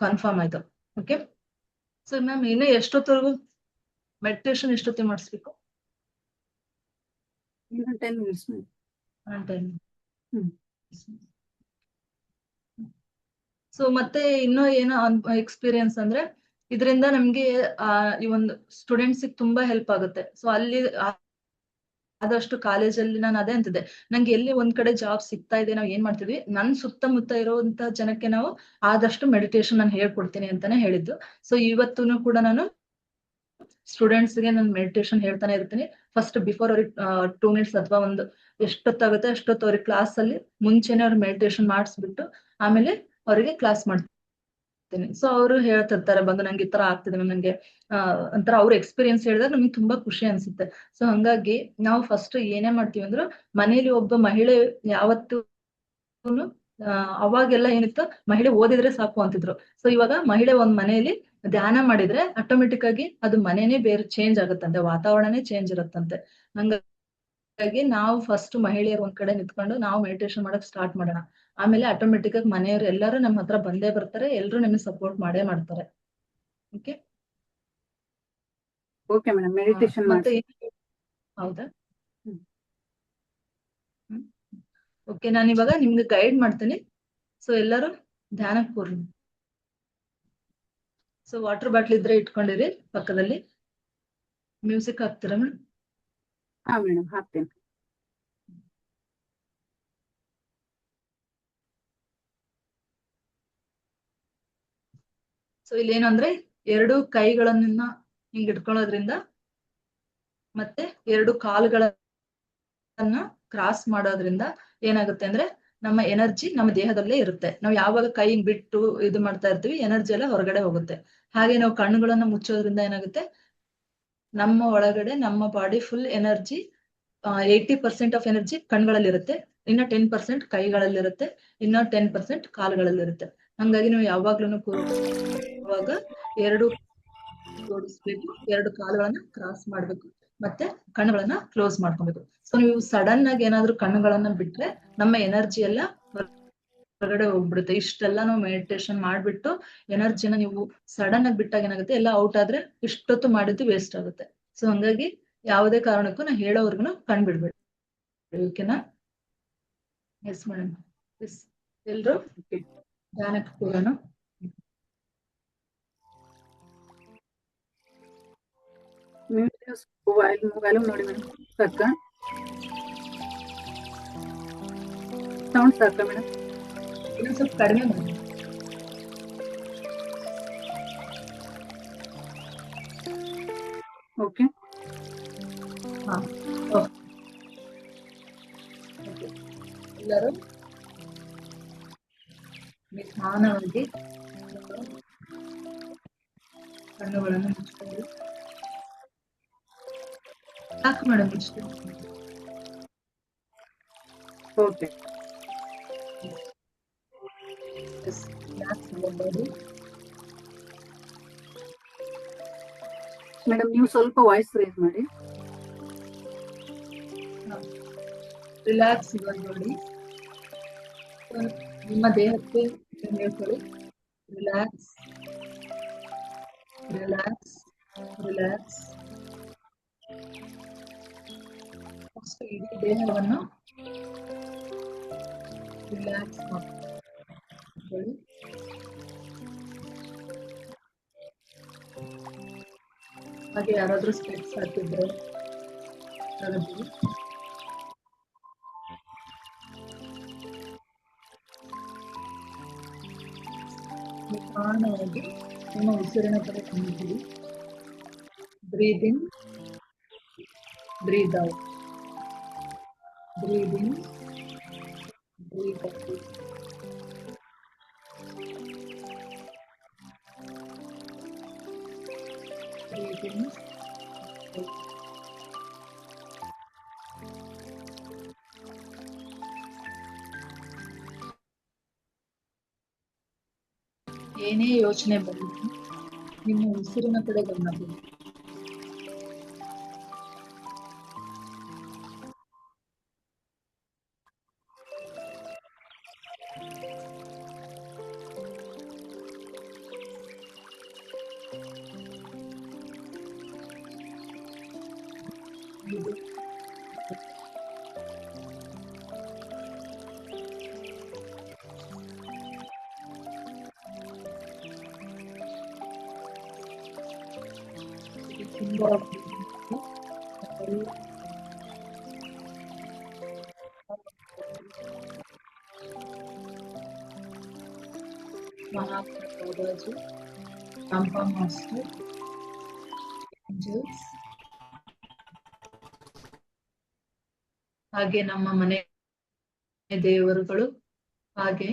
Speaker 1: ಕನ್ಫರ್ಮ್ ಆಯ್ತು. ಓಕೆ. ಸೊ ಮ್ಯಾಮ್, ಇನ್ನು ಎಷ್ಟೊತ್ತವರೆಗೂ ಮೆಡಿಟೇಷನ್ ಎಷ್ಟೊತ್ತಿಗೆ ಮಾಡಿಸ್ಬೇಕು?
Speaker 3: 10 minutes.
Speaker 1: 10. ಸೊ ಮತ್ತೆ ಇನ್ನೂ ಏನೋ ಎಕ್ಸ್ಪೀರಿಯನ್ಸ್ ಅಂದ್ರೆ, ಇದರಿಂದ ನಮ್ಗೆ ಈ ಒಂದು ಸ್ಟೂಡೆಂಟ್ಸ್ ತುಂಬಾ ಹೆಲ್ಪ್ ಆಗುತ್ತೆ. ಸೊ ಅಲ್ಲಿ ಆದಷ್ಟು ಕಾಲೇಜಲ್ಲಿ ನಾನು ಅದೇ ಅಂತಿದ್ದೆ, ನಂಗೆ ಎಲ್ಲಿ ಒಂದ್ ಕಡೆ ಜಾಬ್ ಸಿಗ್ತಾ ಇದೆ, ನಾವ್ ಏನ್ ಮಾಡ್ತಿದ್ವಿ, ನನ್ ಸುತ್ತಮುತ್ತ ಇರುವಂತ ಜನಕ್ಕೆ ನಾವು ಆದಷ್ಟು ಮೆಡಿಟೇಷನ್ ನಾನು ಹೇಳ್ಕೊಡ್ತೀನಿ ಅಂತಾನೆ ಹೇಳಿದ್ದು. ಸೊ ಇವತ್ತೂ ಕೂಡ ನಾನು ಸ್ಟೂಡೆಂಟ್ಸ್ಗೆ ನಾನು ಮೆಡಿಟೇಷನ್ ಹೇಳ್ತಾನೆ ಇರ್ತೀನಿ. ಫಸ್ಟ್ ಬಿಫೋರ್ ಅವ್ರಿಗೆ 2 ಮಿನಿಟ್ಸ್ ಅಥವಾ ಒಂದು ಎಷ್ಟೊತ್ತಾಗುತ್ತೆ ಅಷ್ಟೊತ್ತು ಅವ್ರಿಗೆ ಕ್ಲಾಸ್ ಅಲ್ಲಿ ಮುಂಚೆನೆ ಅವ್ರಿಗೆ ಮೆಡಿಟೇಷನ್ ಮಾಡಿಸ್ಬಿಟ್ಟು ಆಮೇಲೆ ಅವರಿಗೆ ಕ್ಲಾಸ್ ಮಾಡ್ತೀನಿ. ಸೊ ಅವರು ಹೇಳ್ತಿರ್ತಾರೆ ಬಂದು ನಂಗೆ ಈ ತರ ಆಗ್ತಿದೆ ನಂಗೆ ಒಂಥರ ಅವ್ರ ಎಕ್ಸ್ಪೀರಿಯನ್ಸ್ ಹೇಳಿದಾಗ ನಮ್ಗೆ ತುಂಬಾ ಖುಷಿ ಅನ್ಸುತ್ತೆ. ಸೊ ಹಂಗಾಗಿ ನಾವು ಫಸ್ಟ್ ಏನೇ ಮಾಡ್ತೀವಿ ಅಂದ್ರೆ ಮನೇಲಿ ಒಬ್ಬ ಮಹಿಳೆ ಯಾವತ್ತು ಅವಾಗೆಲ್ಲ ಏನಿತ್ತು ಮಹಿಳೆ ಓದಿದ್ರೆ ಸಾಕು ಅಂತಿದ್ರು. ಸೊ ಇವಾಗ ಮಹಿಳೆ ಒಂದ್ ಮನೆಯಲ್ಲಿ ಧ್ಯಾನ ಮಾಡಿದ್ರೆ ಆಟೋಮೆಟಿಕ್ ಆಗಿ ಅದು ಮನೆನೇ ಬೇರೆ ಚೇಂಜ್ ಆಗುತ್ತಂತೆ, ವಾತಾವರಣನೇ ಚೇಂಜ್ ಇರುತ್ತಂತೆ. ಹಂಗಾಗಿ ನಾವು ಫಸ್ಟ್ ಮಹಿಳೆಯರು ಒಂದ್ ಕಡೆ ನಿಂತ್ಕೊಂಡು ನಾವು ಮೆಡಿಟೇಷನ್ ಮಾಡಕ್ ಸ್ಟಾರ್ಟ್ ಮಾಡೋಣ. ಆಮೇಲೆ ಆಟೋಮೆಟಿಕ್ ಆಗಿ ಮನೆಯವರು ಎಲ್ಲರೂ ನಮ್ಮ ಹತ್ರ ಬಂದೇ ಬರ್ತಾರೆ, ಎಲ್ರು ನಮಗೆ ಸಪೋರ್ಟ್ ಮಾಡೇ ಮಾಡ್ತಾರೆ. ಓಕೆ
Speaker 3: ಓಕೆ ಮೇಡಮ್, ಮೆಡಿಟೇಷನ್
Speaker 1: ಮತ್ತೆ
Speaker 3: ಮಾಡಿ.
Speaker 1: ಹೌದಾ? ಓಕೆ, ನಾನು ಇವಾಗ ನಿಮ್ಗೆ ಗೈಡ್ ಮಾಡ್ತೀನಿ. ಸೊ ಎಲ್ಲರೂ ಧ್ಯಾನಕ್ಕೆ ಕೂರ್ಲಿ. ಸೊ ವಾಟರ್ ಬಾಟ್ಲ್ ಇದ್ರೆ ಇಟ್ಕೊಂಡಿರಿ ಪಕ್ಕದಲ್ಲಿ. ಮ್ಯೂಸಿಕ್ ಹಾಕ್ತೀರಾ ಮೇಡಮ್?
Speaker 3: ಹಾ ಮೇಡಮ್, ಹಾಕ್ತೇನೆ.
Speaker 1: ಸೊ ಇಲ್ಲೇನಂದ್ರೆ 2 ಕೈಗಳನ್ನ ಹಿಂಗ್ ಇಟ್ಕೊಳ್ಳೋದ್ರಿಂದ ಮತ್ತೆ 2 ಕಾಲುಗಳನ್ನ ಕ್ರಾಸ್ ಮಾಡೋದ್ರಿಂದ ಏನಾಗುತ್ತೆ ಅಂದ್ರೆ ನಮ್ಮ ಎನರ್ಜಿ ನಮ್ಮ ದೇಹದಲ್ಲೇ ಇರುತ್ತೆ. ನಾವು ಯಾವಾಗ ಕೈ ಹಿಂಗ್ ಬಿಟ್ಟು ಇದು ಮಾಡ್ತಾ ಇರ್ತೀವಿ ಎನರ್ಜಿ ಎಲ್ಲ ಹೊರಗಡೆ ಹೋಗುತ್ತೆ. ಹಾಗೆ ನಾವು ಕಣ್ಣುಗಳನ್ನ ಮುಚ್ಚೋದ್ರಿಂದ ಏನಾಗುತ್ತೆ ನಮ್ಮ ಒಳಗಡೆ ನಮ್ಮ body full energy 80% of energy ಕಣ್ಗಳಲ್ಲಿರುತ್ತೆ, ಇನ್ನ 10% ಕೈಗಳಲ್ಲಿರುತ್ತೆ, ಇನ್ನ 10% ಕಾಲುಗಳಲ್ಲಿರುತ್ತೆ. ಹಂಗಾಗಿ ನೀವು ಯಾವಾಗ್ಲೂ ಕೂರುವಾಗ 2 ಜೋಡಿಸ್ಬೇಕು, 2 ಕಾಲುಗಳನ್ನ ಕ್ರಾಸ್ ಮಾಡ್ಬೇಕು, ಮತ್ತೆ ಕಣ್ಣುಗಳನ್ನ ಕ್ಲೋಸ್ ಮಾಡ್ಕೊಬೇಕು. ಸೊ ನೀವು ಸಡನ್ ಆಗಿ ಏನಾದ್ರು ಕಣ್ಣುಗಳನ್ನ ಬಿಟ್ರೆ ನಮ್ಮ ಎನರ್ಜಿ ಎಲ್ಲ ಹೊರಗಡೆ ಹೋಗ್ಬಿಡುತ್ತೆ. ಇಷ್ಟೆಲ್ಲ ನಾವು ಮೆಡಿಟೇಷನ್ ಮಾಡ್ಬಿಟ್ಟು ಎನರ್ಜಿನ ನೀವು ಸಡನ್ ಆಗಿ ಬಿಟ್ಟಾಗ ಏನಾಗುತ್ತೆ ಎಲ್ಲ ಔಟ್ ಆದ್ರೆ ಇಷ್ಟೊತ್ತು ಮಾಡಿದ್ದು ವೇಸ್ಟ್ ಆಗುತ್ತೆ. ಸೊ ಹಂಗಾಗಿ ಯಾವುದೇ ಕಾರಣಕ್ಕೂ ನಾ ಹೇಳೋವರ್ಗುನು ಕಣ್ ಬಿಡ್ಬೇಡಿ. ಓಕೆನಾ? Yes madam. ಎಸ್, ಎಲ್ರು ಧ್ಯಾನಕ್ಕೆ ಕೂರೋಣ.
Speaker 3: ವ್ಯಾಲ್ಯೂಮ್ ನೋಡಿ ಮೇಡಮ್, ಸಾಕ? ಸೌಂಡ್ ಸಾಕ ಮೇಡಮ್?
Speaker 1: ಇನ್ನೊಂದ್ ಸ್ವಲ್ಪ ಕಡಿಮೆ ಮಾಡಿ.
Speaker 3: ಓಕೆ.
Speaker 1: ಹಾ, ಎಲ್ಲರೂ ನಿಧಾನವಾಗಿ ಕಣ್ಣುಗಳನ್ನು ಮುಚ್ಚಿಕೊಳ್ಳಿ. ಸಾಕು ಮೇಡಮ್, ಇಷ್ಟು.
Speaker 3: ಓಕೆ. ಮೇಡಮ್ ನೀವು ಸ್ವಲ್ಪ ವಾಯ್ಸ್ ರೇಸ್ ಮಾಡಿ.
Speaker 1: Relax your body. ನಿಮ್ಮ ದೇಹಕ್ಕೆ ಹೇಳ್ಕೊಳ್ಳಿ, ರಿಲ್ಯಾಕ್ಸ್ ರಿಲ್ಯಾಕ್ಸ್ ರಿಲ್ಯಾಕ್ಸ್. ಫಸ್ಟ್ ಇಡೀ ದೇಹವನ್ನು ರಿಲ್ಯಾಕ್ಸ್ ಮಾಡ್ಕೊಳ್ಳಿ. ಹಾಗೆ ಯಾರಾದ್ರೂ ಸ್ಟೆಪ್ಸ್ ಹಾಕಿದ್ರೆ ಅದಕ್ಕೆ ನಿಧಾನವಾಗಿ ನಿಮ್ಮ ಉಸಿರಿನ ಕಡೆ ಕಣ್ಣಿಡಿ. ಬ್ರೀದ್ ಇನ್, ಬ್ರೀದ್ ಔಟ್, ಬ್ರೀದ್ ಇನ್, ಬ್ರೀದ್ ಔಟ್. ಬ್ರೀದ್ ಇನ್, ಏನೇ ಯೋಚನೆ ಬರಲಿ ನಿಮ್ಮ ಉಸಿರಿನ ಕಡೆ ಗಮನ ಕೊಡಿ. ಮಹಾತ್ಮ ಗಾಂಧೀಜಿ, ರಾಂಪಾ ಮಾಸ್ಟರ್, ಏಂಜಲ್ಸ್, ಹಾಗೆ ನಮ್ಮ ಮನೆ ದೇವರುಗಳು, ಹಾಗೆ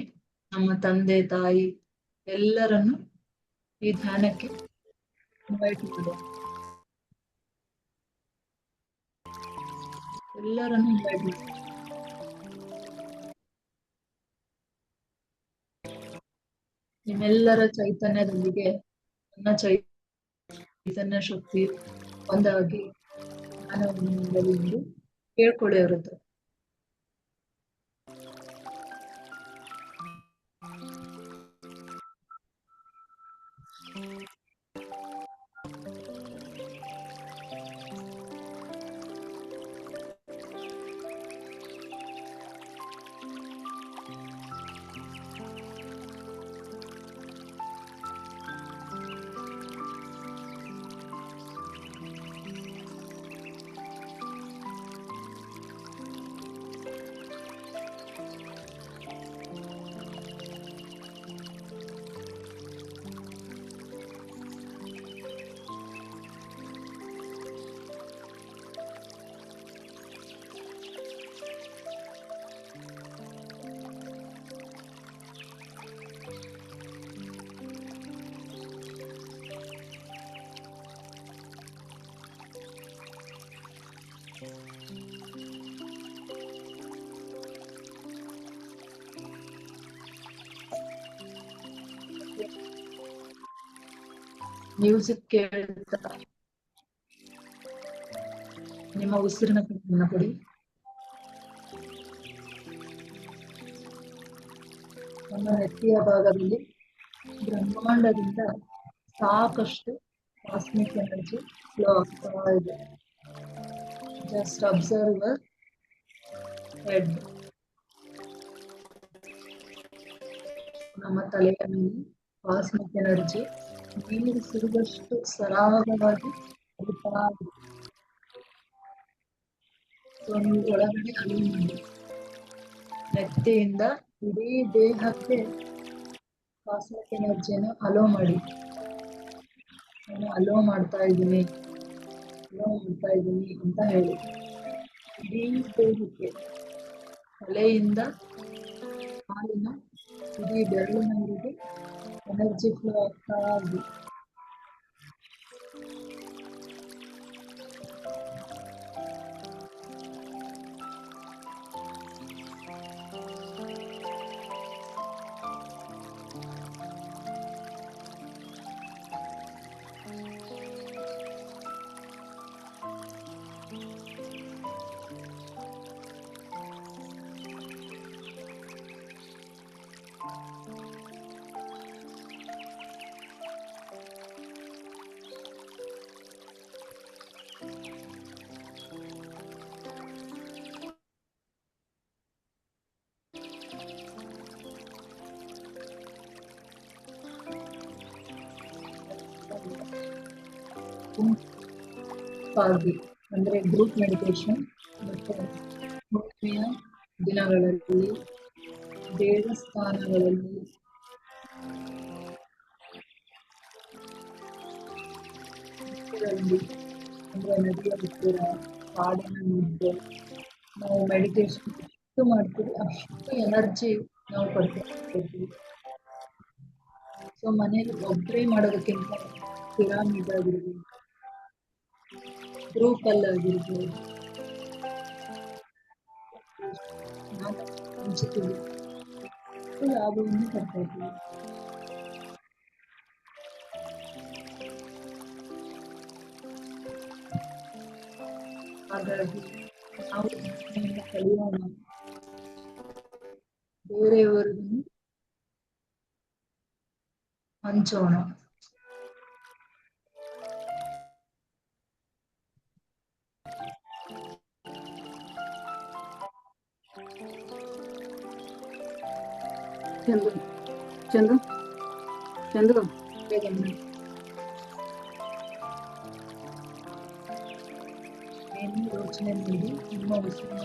Speaker 1: ನಮ್ಮ ತಂದೆ ತಾಯಿ ಎಲ್ಲರನ್ನು ಈ ಧ್ಯಾನಕ್ಕೆ ಇನ್ವೈಟ್ ಮಾಡೋಣ. ಎಲ್ಲರನ್ನು ಇನ್ವೈಟ್ ಮಾಡೋಣ. ನಿಮ್ಮೆಲ್ಲರ ಚೈತನ್ಯದೊಂದಿಗೆ ನನ್ನ ಚೈತನ್ಯ ಶಕ್ತಿ ಒಂದಾಗಿ ಜ್ಞಾನವನ್ನು ನೀಡಲಿ ಎಂದು ಕೇಳ್ಕೊಳ್ಳಿ ಅವ್ರ ಹತ್ರ. ಮ್ಯೂಸಿಕ್ ಕೇಳ್ತಾ ನಿಮ್ಮ ಉಸಿರಿನ ಗಮನ ಕೊಡಿ. ನಮ್ಮ ನೆತ್ತಿಯ ಭಾಗದಲ್ಲಿ ಬ್ರಹ್ಮಾಂಡದಿಂದ ಸಾಕಷ್ಟು ಕಾಸ್ಮಿಕ್ ಎನರ್ಜಿ ಫ್ಲೋ ಆಗ್ತಾ ಇದೆ. Just observe head. ನಮ್ಮ ತಲೆಯ ಮೇಲೆ ಕಾಸ್ಮಿಕ್ ಎನರ್ಜಿ ನೀರು ಸುರಿದಷ್ಟು ಸರಾಗವಾಗಿ ಹರಿತಾ ಇದೆ. ಸೊ ನೀವು ಒಳಗಡೆ ಅಲೋ ಮಾಡಿ, ನೆತ್ತಿಯಿಂದ ಇಡೀ ದೇಹಕ್ಕೆ ಕಾಸ್ಮಿಕ್ ಎನರ್ಜಿಯನ್ನು ಅಲೋ ಮಾಡಿ. ನಾನು ಅಲೋ ಮಾಡ್ತಾ ಇದ್ದೀನಿ ಅಂತ ಹೇಳಿ. ಇಡೀ ದೇಹಕ್ಕೆ ತಲೆಯಿಂದ ಕಾಲಿನ ಇಡೀ ಬೆರಳಿನವರೆಗೆ ಎನರ್ಜಿ ಫ್ಲೋ ಆಗ್ತಾ ಇದೆ. ಗುಂಪಾಗಿ ಅಂದ್ರೆ ಗ್ರೂಪ್ ಮೆಡಿಟೇಷನ್ ಮತ್ತು ಹುಣ್ಣಿಮೆಯ ದಿನಗಳಲ್ಲಿ ದೇವಸ್ಥಾನಗಳಲ್ಲಿ ಅಂದ್ರೆ ನದಿಯ ಹತ್ತಿರ ಕಾಡಿನ ಮಧ್ಯೆ ನಾವು ಮೆಡಿಟೇಷನ್ ಎಷ್ಟು ಮಾಡ್ತೀವಿ ಅಷ್ಟು ಎನರ್ಜಿ ನಾವು ಪಡ್ಕೊಳ್ತೀವಿ. ಸೊ ಮನೇಲಿ ಒಬ್ಬರೇ ಮಾಡೋದಕ್ಕಿಂತ ಪಿರಾಮಿಡ್ ಆಗಿರ್ಬೋದು, ಗ್ರೂಪ್ ಅಲ್ಲಿ ಆಗಿರ್ಬೋದು, ನಾವು ಹಂಚ್ತೀವಿ, ಲಾಭವನ್ನು ಪಡ್ಕೊಳ್ತೀವಿ. ಹಾಗಾಗಿ ನಾವು ಕಲಿಯೋಣ, ಬೇರೆಯವರಿಗೂ ಹಂಚೋಣ.
Speaker 3: ಚಂದು ಚಂದು ಚಂದು
Speaker 1: ಏನು ಯೋಚನೆ ಮಾಡಿ ನಿಮ್ಮ ಉಸಿರಿನ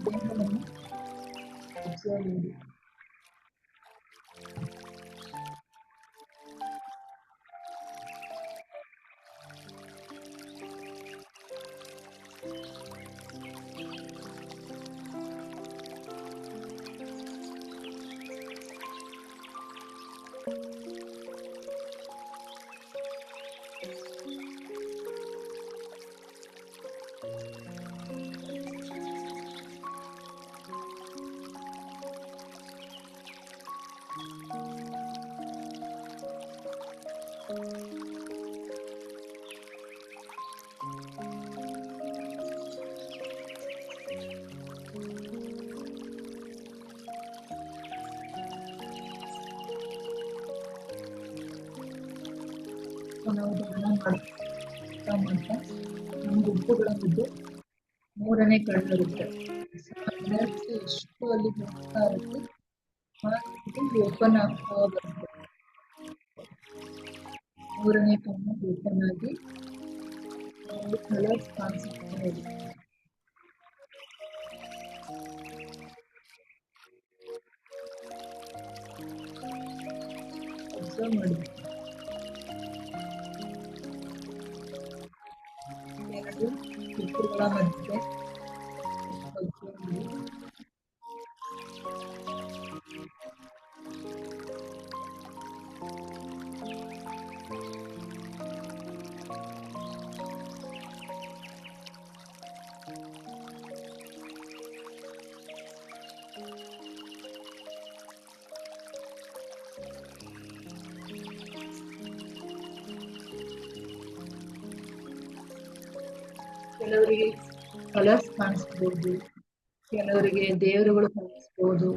Speaker 1: ದೇಹವನ್ನು ಅಬ್ಸರ್ವ್ ಮಾಡಿ. ನಾವು ಧ್ಯಾನ ಮಾಡ್ತಾ ಮಾಡ್ತಾ ನಮ್ಮ ಗುಂಪುಗಳ ಮಧ್ಯೆ ಮೂರನೇ ಕಣ್ಣಿರುತ್ತೆ. ಎನರ್ಜಿ ಎಷ್ಟು ಅಲ್ಲಿ ಹೋಗ್ತಾ ಇರುತ್ತೆ, ಓಪನ್ ಆಗ್ತಾ ಬರುತ್ತೆ. ಮೂರನೇ ಕಣ್ಣು ಓಪನ್ ಆಗಿ ಕಲರ್ಸ್ ಕಾಣಿಸ್ತಾ ಇರುತ್ತೆ. ಅಬ್ಸರ್ವ್ ಮಾಡಿ. ಎರಡು ಗುಂಪುಗಳ ಮಧ್ಯೆ ಅಬ್ಸರ್ವ್ ಮಾಡಿ. ಕೆಲವರಿಗೆ ಕಲರ್ಸ್ ಕಾಣಿಸ್ಬೋದು, ಕೆಲವರಿಗೆ ದೇವರುಗಳು ಕಾಣಿಸ್ಬೋದು.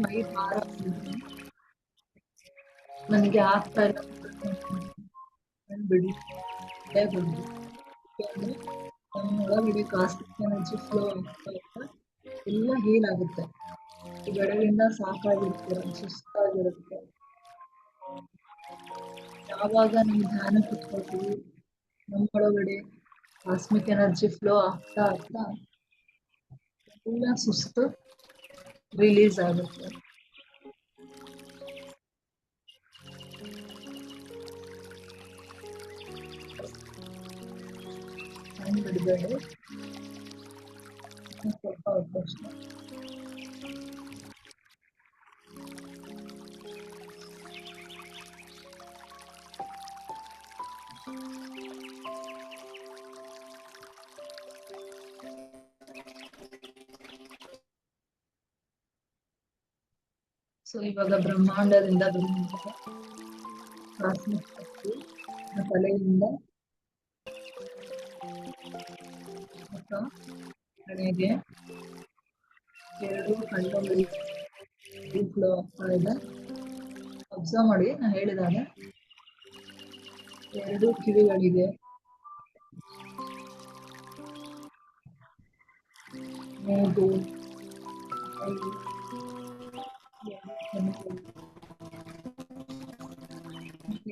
Speaker 1: ಮೈ ಭಾರ ನನಗೆ ಆಗ್ತಾ ಇಲ್ಲ ಬಿಡಿ ಬಂದು. ಯಾಕಂದ್ರೆ ನಮ್ಮ ಒಳಗಡೆ ಕಾಸ್ಮಿಕ್ ಎನರ್ಜಿ ಫ್ಲೋ ಆಗ್ತಾ ಇರ್ತಾ ಎಲ್ಲ ಹೀಲ್ ಆಗುತ್ತೆ. ಈ ಬೆಳಗಿಂದ ಸಾಕಾಗಿರುತ್ತೆ, ಸುಸ್ತಾಗಿರುತ್ತೆ. ಯಾವಾಗ ನಾವು ಧ್ಯಾನ ಕುತ್ಕೊಳ್ತೀವಿ, ನಮ್ಮೊಳಗಡೆ ಕಾಸ್ಮಿಕ್ ಎನರ್ಜಿ ಫ್ಲೋ ಆಗ್ತಾ ಆಗ್ತಾ ಎಲ್ಲ ಸುಸ್ತು ರಿಲೀಸ್ ಆಗುತ್ತೆ. ಬಿಡಬೇಡಿ, ಸ್ವಲ್ಪ ಅವಕಾಶ. ಸೊ ಇವಾಗ ಬ್ರಹ್ಮಾಂಡದಿಂದ ಬಂದಂತಹ ಕಾಸ್ಮಿಕ್ ಶಕ್ತಿ ತಲೆಯಿಂದ ಮುಖ ಹಣೆಗೆ ಎರಡು ಕಣ್ಣಲ್ಲಿ ಫ್ಲೋ ಆಗ್ತಾ ಇದೆ. ಅಬ್ಸರ್ವ್ ಮಾಡಿ, ನಾನು ಹೇಳಿದಾಗ ಎರಡು ಕಿವಿಗಳಿಗೆ, ಮೂಗು,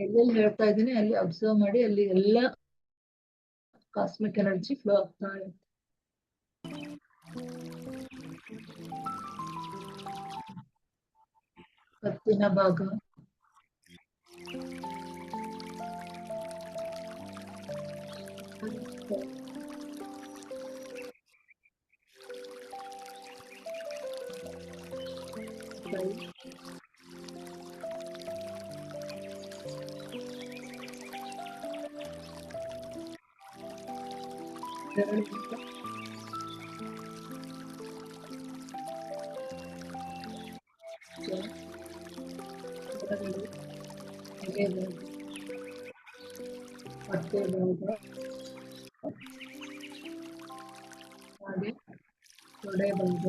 Speaker 1: ಎಲ್ಲೆಲ್ಲಿ ಹೇಳ್ತಾ ಇದ್ದೀನಿ ಅಲ್ಲಿ ಅಬ್ಸರ್ವ್ ಮಾಡಿ. ಅಲ್ಲಿ ಎಲ್ಲ ಕಾಸ್ಮಿಕ್ ಎನರ್ಜಿ ಫ್ಲೋ ಆಗ್ತಾ ಇರುತ್ತೆ. ಕತ್ತಿನ ಭಾಗ, ಬೆರಳಿನಿಂದ ಹೊರಗಡೆ ಎಲೆ ಭಾಗ, ಹೊಟ್ಟೆ ಭಾಗ, ಹಾಗೆ ತೊಡೆ ಭಾಗ,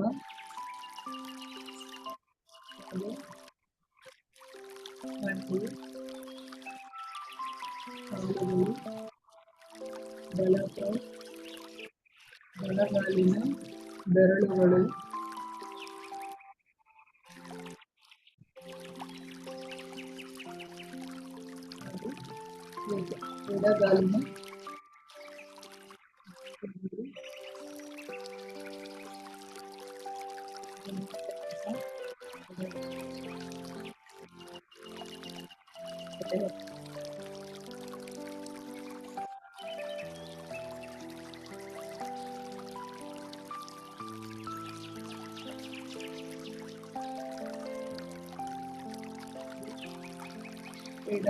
Speaker 1: ಹಾಗೆ ಮಂಡಿ, ಕಾಲುಗಳು, ಬಲಗೈ, ಬಲಗಾಲಿನ ಬೆರಳುಗಳು, ಹಾಗೂ ಎಡಗಾಲಿನ ಬೆರಳು, ಎಡ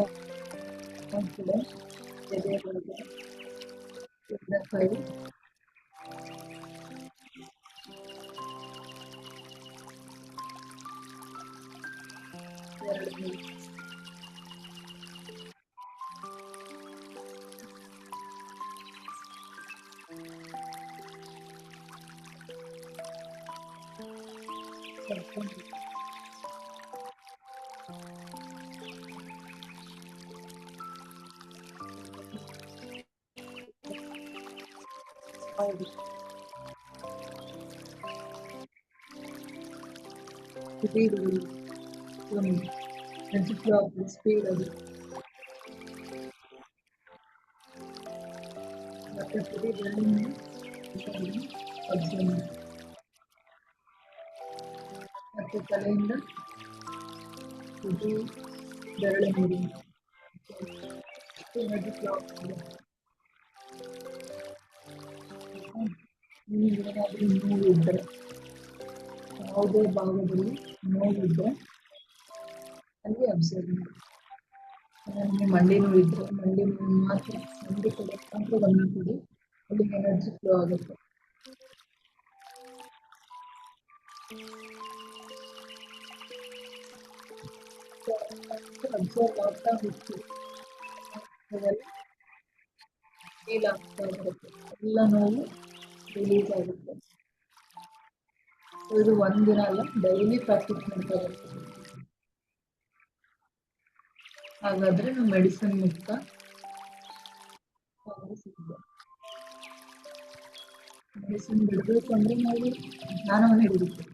Speaker 1: ಕೂಡ ಎದೆ ಭಾಗ, ಎಡಗೈ, ಎರಡನೇ ಕರ್ಕೊಂಡು ಹೌದು ಸ್ಪೀಡ್ ಸ್ಪೀಡ್ ಅದು ಮತ್ತೆ ಪುಡಿ ಬೆರಳಿನ ಅಬ್ಸರ್ವ್ ಮಾಡಿ. ಮತ್ತೆ ತಲೆಯಿಂದ ತುದಿ ಬೆರಳು ನೋಡಿ ಎನರ್ಜಿ ಬ್ಲಾಕ್ ಇದೆ. ನಿಮಗೆ ಏನಾದರೂ ನೋವಿದ್ದರೆ, ಯಾವುದೇ ಭಾಗದಲ್ಲಿ ನೋವಿದ್ದರೆ ಅಲ್ಲಿ ಅಬ್ಸರ್ವ್ ಮಾಡಿ. ನಿಮಗೆ ಮಂಡಿ ನೋವಿದ್ದರೆ ಮಂಡಿ ನೋವು ಮಾತ್ರ, ಮಂಡಿ ಕಡೆ ಮಾತ್ರ ಗಮನ ಕೊಡಿ, ಅಲ್ಲಿ ಎನರ್ಜಿ ಫ್ಲೋ ಆಗುತ್ತೆ. ಅಬ್ಸರ್ವ್ ಆಗ್ತಾ ಹೋಗ್ತೀವಿ, ಫೀಲ್ ಆಗ್ತಾ ಬರುತ್ತೆ, ಎಲ್ಲ ನೋವು ರಿಲೀಸ್ ಆಗುತ್ತೆ. ಇದು ಒಂದಿನ ಅಲ್ಲ, ಡೈಲಿ ಪ್ರಾಕ್ಟೀಸ್ ಮಾಡ್ತಾ ಇರುತ್ತೆ. ಹಾಗಾದ್ರೆ ನಾವು ಮೆಡಿಸಿನ್ ಮುಕ್ತ ಸಿಗ್ತದೆ. ಮೆಡಿಸಿನ್ ಬಿಡಬೇಕು ಅಂದ್ರೆ ನಾವು ಜ್ಞಾನವನ್ನು ಹಿಡಿಬೇಕು.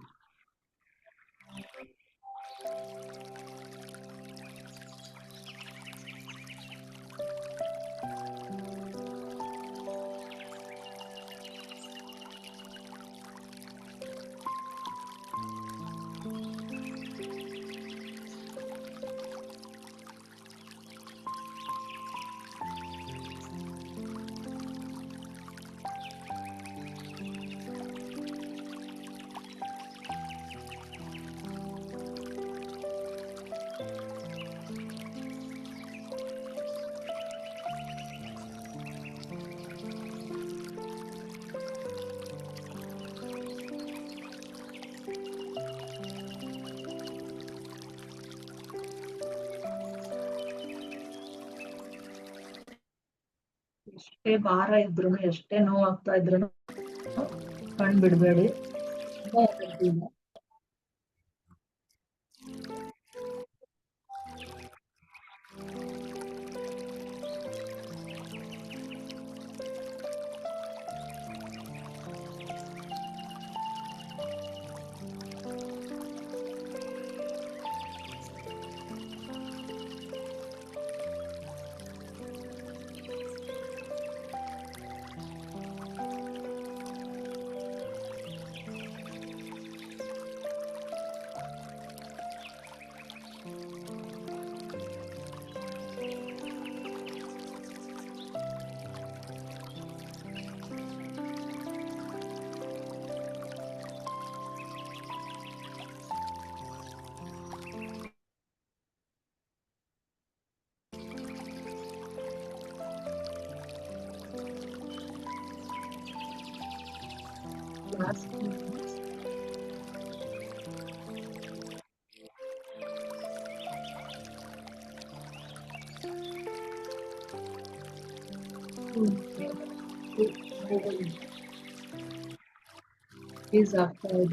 Speaker 1: ಎಷ್ಟೇ ಭಾರ ಇದ್ರು, ಎಷ್ಟೇ ನೋವಾಗ್ತಾ ಇದ್ರು ಕಣ್ ಬಿಡ್ಬೇಡಿ. ತುಂಬಾ ಎನರ್ಜಿ ಇದೆ. Last is after